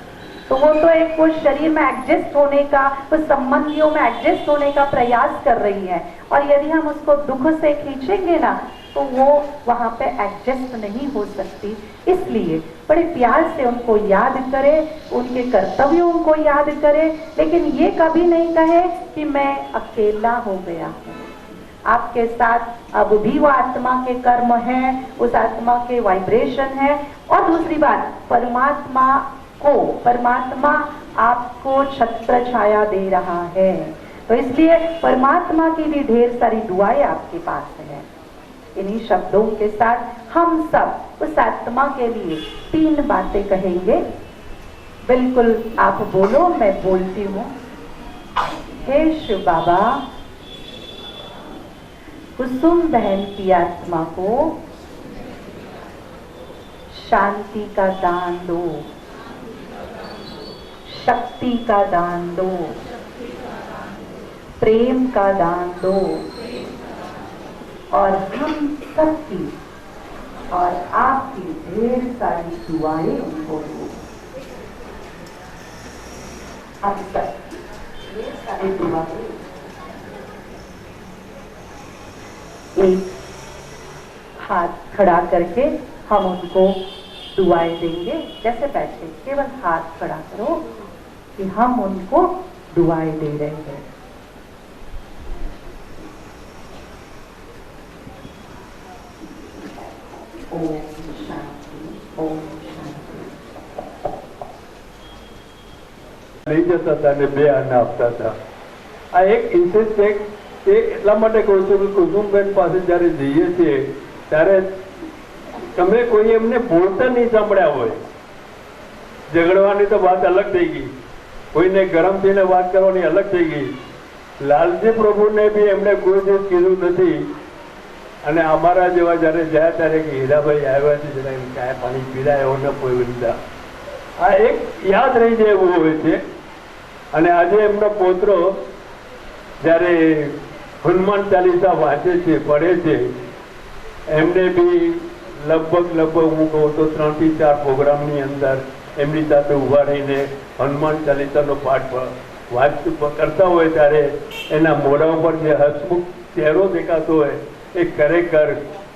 तो वो तो एक वो शरीर में एडजस्ट होने का, वो संबंधियों में एडजस्ट होने का प्रयास कर रही है और यदि हम उसको दुख से खींचेंगे ना तो वो वहाँ पे एडजस्ट नहीं हो सकती। इसलिए बड़े प्यार से उनको याद करे, उनके कर्तव्यों को याद करे, लेकिन ये कभी नहीं कहे कि मैं अकेला हो गया हूँ। आपके साथ अब भी वो आत्मा के कर्म हैं, उस आत्मा के वाइब्रेशन है। और दूसरी बात, परमात्मा आपको छत्र छाया दे रहा है, तो इसलिए परमात्मा की भी ढेर सारी दुआएं आपके पास है। इन्हीं शब्दों के साथ हम सब उस आत्मा के लिए 3 बातें कहेंगे। बिल्कुल आप बोलो, मैं बोलती हूँ। हे शिव बाबा, कुसुम बहन की आत्मा को शांति का दान दो। शक्ति का दान दो, प्रेम का दान दो, और हम सबकी और आपकी ढेर सारी दुआएं उनको दो। आप सबकी ढेर सारी दुआएं एक हाथ खड़ा करके हम उनको दुआएं देंगे। जैसे बैठे केवल हाथ खड़ा करो कि हम उनको दुआएं दे रहे हैं। ओम शांति, ओम शांति। લઈ જતા હતા અને બે આના આપતા હતા। આ એક ઇન્સેન્સ છે એ એટલા માટે કહું છું કે કુસુમબેન પાસે જ્યારે જઈએ છીએ ત્યારે તમે કોઈ એમને બોલતા નહીં સાંભળ્યા હોય। ઝઘડવાની તો વાત અલગ થઈ ગઈ, કોઈને ગરમ થઈને વાત કરવાની અલગ થઈ ગઈ। લાલજી પ્રભુને બી એમણે કોઈ દિવસ કીધું નથી। અને અમારા જેવા જ્યારે જાય ત્યારે કે હીરાભાઈ આવ્યા છે જરા એમ ચાય પાણી પીડાયો ને કોઈ બધા આ એક યાદ રહી જાય એવું હોય છે। અને આજે એમનો પોતરો જ્યારે હનુમાન ચાલીસા વાંચે છે, પઢે છે, એમને બી લગભગ હું કહું તો 3 થી 4 પ્રોગ્રામની અંદર એમની સાથે ઉભા રહીને હનુમાન ચાલીસાનો પાઠ કરતા હોય ત્યારે એના મોઢા ઉપર જે હસમુખ ચહેરો દેખાતો હોય એ ખરેખર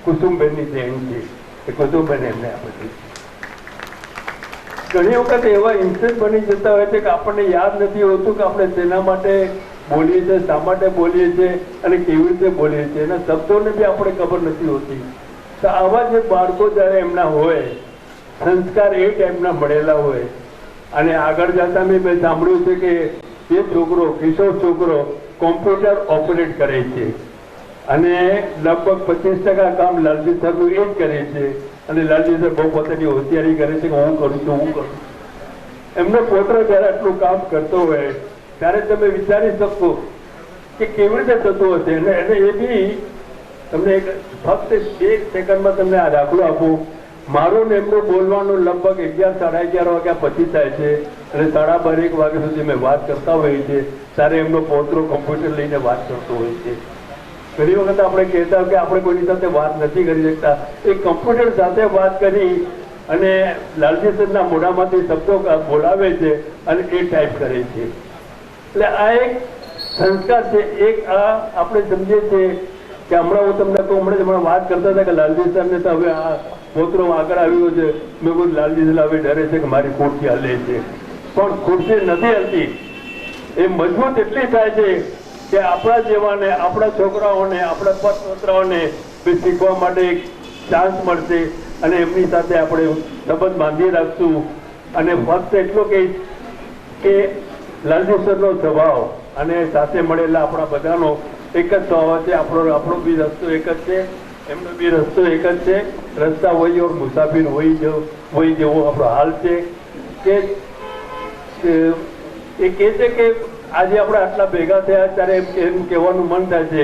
કુસુમબેનની દેન છે। એ કુસુમબેન એમને આપે છે। ઘણી વખત એવા ઇન્સિડન્ટ બની જતા હોય છે કે આપણને યાદ નથી હોતું કે આપણે તેના માટે બોલીએ છીએ, શા માટે બોલીએ છીએ અને કેવી રીતે બોલીએ છીએ, એના શબ્દોને બી આપણે ખબર નથી હોતી। તો આવા જે બાળકો જ્યારે એમના હોય, સંસ્કાર એ ટાઈમના મળેલા હોય અને આગળ જતા મેં સાંભળ્યું છે કે એ છોકરો, કિશોર છોકરો કોમ્પ્યુટર ઓપરેટ કરે છે અને લગભગ 25% કામ લાલજી સરનું એ જ કરે છે। અને લાલજી સર બહુ પોતાની હોશિયારી કરે છે કે હું કરું છું, હું કરું। એમનો પોતરો જયારે આટલું કામ કરતો હોય ત્યારે તમે વિચારી શકો કે કેવી રીતે થતું હશે। અને એ બી તમને ફક્ત 2 સેકન્ડમાં તમને આ દાખલો આપું। મારું ને એમનું બોલવાનું લગભગ 11, 11:30 વાગ્યા પછી થાય છે અને 12:30 1 વાગ્યા સુધી મેં વાત કરતા હોઈએ છીએ ત્યારે એમનો પોતરો કોમ્પ્યુટર લઈને વાત કરતો હોય છે। ઘણી વખત આપણે કહેતા કે આપણે કોઈની સાથે વાત નથી કરી શકતા, એ કમ્પ્યુટર સાથે વાત કરી અને લાલજી સરના મોઢામાંથી શબ્દો બોલાવે છે અને એ ટાઈપ કરે છે। એટલે આ એક સંસ્કાર છે। એક આ આપણે સમજીએ છીએ કે હમણાં હું તમને કહું, હમણાં વાત કરતા હતા કે લાલજી સરને તો હવે આ પોતરો આગળ આવ્યો છે। મેં કહું લાલજી સર હવે ડરે છે કે મારી ખુરશી હલે છે, પણ ખુરશી નથી હલતી। એ મજબૂત એટલી થાય છે કે આપણા જેવાને, આપણા છોકરાઓને, આપણા પત્રઓને શીખવા માટે એક ચાન્સ મળશે અને એમની સાથે આપણે સંબંધ બાંધી રાખશું। અને ફક્ત એટલો કહીશ કે લાલજી સરનો સ્વભાવ અને સાથે મળેલા આપણા બધાનો એક જ સ્વભાવ છે। આપણો બી રસ્તો એક જ છે, એમનો બી રસ્તો એક જ છે। રસ્તા હોય ઓર મુસાફિર હોય જેવો આપણો હાલ છે કે એ કહે છે કે આજે આપણે આટલા ભેગા થયા ત્યારે એમ કહેવાનું મન થાય છે,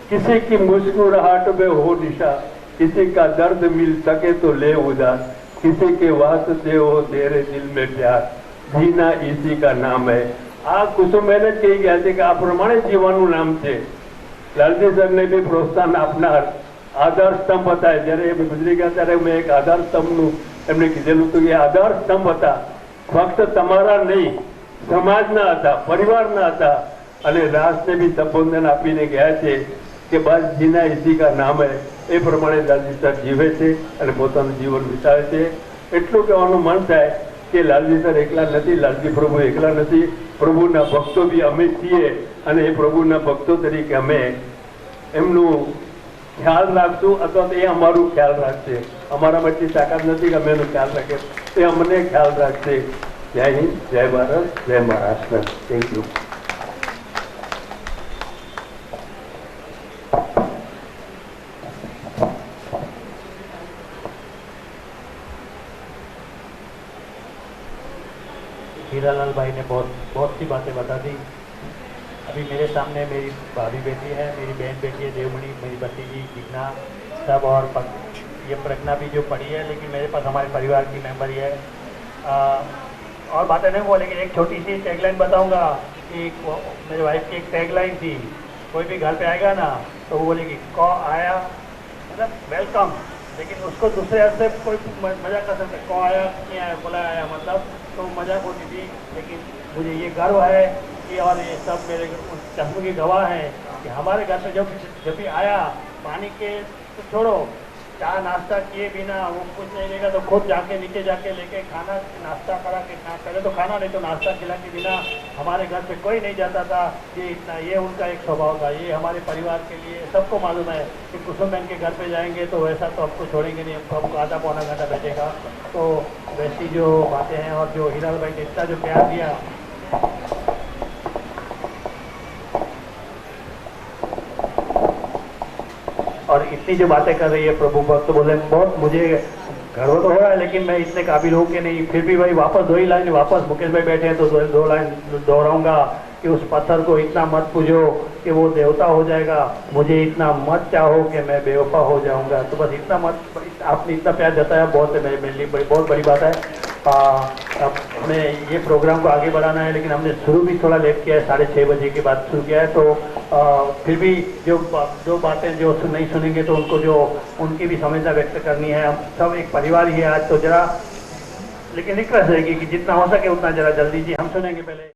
કિસી કી મુસ્કુરાહટ में हो निशा, किसी का दर्द मिल सके तो ले उदार, किसी के वास्ते हो तेरे दिल में प्यार, जीना इसी का नाम है। આ કુસુમબેન જ કહી ગયા છે કે આ પ્રમાણે જીવવાનું નામ છે। લાલજી સરને બી પ્રોત્સાહન આપનાર આધાર સ્તંભ હતા। જ્યારે એ ગુજરી ગયા ત્યારે મેં એક આધાર સ્તંભનું એમને કીધેલું હતું કે આધાર સ્તંભ હતા, ફક્ત તમારા નહીં સમાજના હતા, પરિવારના હતા। અને રાષ્ટ્રને બી સંબોધન આપીને ગયા છે કે બસ જીના ઇસી કા નામ હે। એ પ્રમાણે લાલજી સર જીવે છે અને પોતાનું જીવન વિતાવે છે। એટલું કહેવાનું મન થાય કે લાલજી સર એકલા નથી, લાલજી પ્રભુ એકલા નથી, પ્રભુના ભક્તો બી અમે છીએ અને એ પ્રભુના ભક્તો તરીકે અમે એમનું ખ્યાલ રાખશું અથવા તો એ અમારું ખ્યાલ રાખશે। અમારામાં એટલી તાકાત નથી કે અમે એનો ખ્યાલ રાખીએ, એ અમને ખ્યાલ રાખશે। જય હિન્દ, જય ભારત, જય મહારાષ્ટ્ર। Thank you. हीरालाल भाई ने बहुत सी बातें बता दी। अभी मेरे सामने मेरी भाभी बेटी है, मेरी बहन बेटी है देवमणि, मेरी भतीजी जिग्ना सब, और ये प्रज्ञा भी जो पढ़ी है, लेकिन मेरे पास हमारे परिवार की मेंबर ही है। और बातें नहीं बोलेंगे, एक छोटी सी टैगलाइन बताऊंगा कि मेरी वाइफ की एक टैगलाइन थी, कोई भी घर पे आएगा ना तो वो बोलेगी कौ आया, मतलब वेलकम, लेकिन उसको दूसरे अर्थ से कोई मजाक कर सकता है, कौ आया नहीं आया, बोला आया, मतलब तो मजाक होती थी। लेकिन मुझे ये गर्व है कि और ये सब मेरे चश्मे की गवाह हैं कि हमारे घर पे जब भी आया, पानी के तो छोड़ो, चाय नाश्ता किए बिना वो कुछ नहीं लेगा तो खुद जाके नीचे जाके लेके खाना नाश्ता करा के, पहले तो खाना नहीं तो नाश्ता खिला के बिना हमारे घर पे कोई नहीं जाता था। ये इतना, ये उनका एक स्वभाव था। ये हमारे परिवार के लिए सबको मालूम है कि कुसुम बहन के घर पे जाएंगे तो वैसा तो आपको छोड़ेंगे नहीं, हमको आधा पौना घंटा बैठेगा। तो वैसी जो बातें हैं और जो हीराल भाई ने इतना जो प्यार दिया, और इतनी जो बातें कर रही है प्रभु भक्त, बोले बहुत मुझे गर्व तो हो रहा है, लेकिन मैं इतने काबिल हूँ कि नहीं। फिर भी भाई वापस 2 ही लाइन, वापस मुकेश भाई बैठे हैं तो 2 लाइन दोहराऊंगा कि उस पत्थर को इतना मत पूजो कि वो देवता हो जाएगा, मुझे इतना मत चाहो कि मैं बेवफा हो जाऊंगा। तो बस इतना मत, आपने इतना प्यार जताया, बहुत है मेरे लिए बहुत बड़ी बात है। अब हमें ये प्रोग्राम को आगे बढ़ाना है, लेकिन हमने शुरू भी थोड़ा लेट किया है, 6:30 बजे के बाद शुरू किया है। तो फिर भी जो बातें जो नहीं सुनेंगे तो उनको जो उनकी भी समझना व्यक्त करनी है। हम सब एक परिवार ही है आज, तो जरा लेकिन रिक्वेस्ट रहेगी कि जितना हो सके उतना जरा जल्दी जी हम सुनेंगे पहले।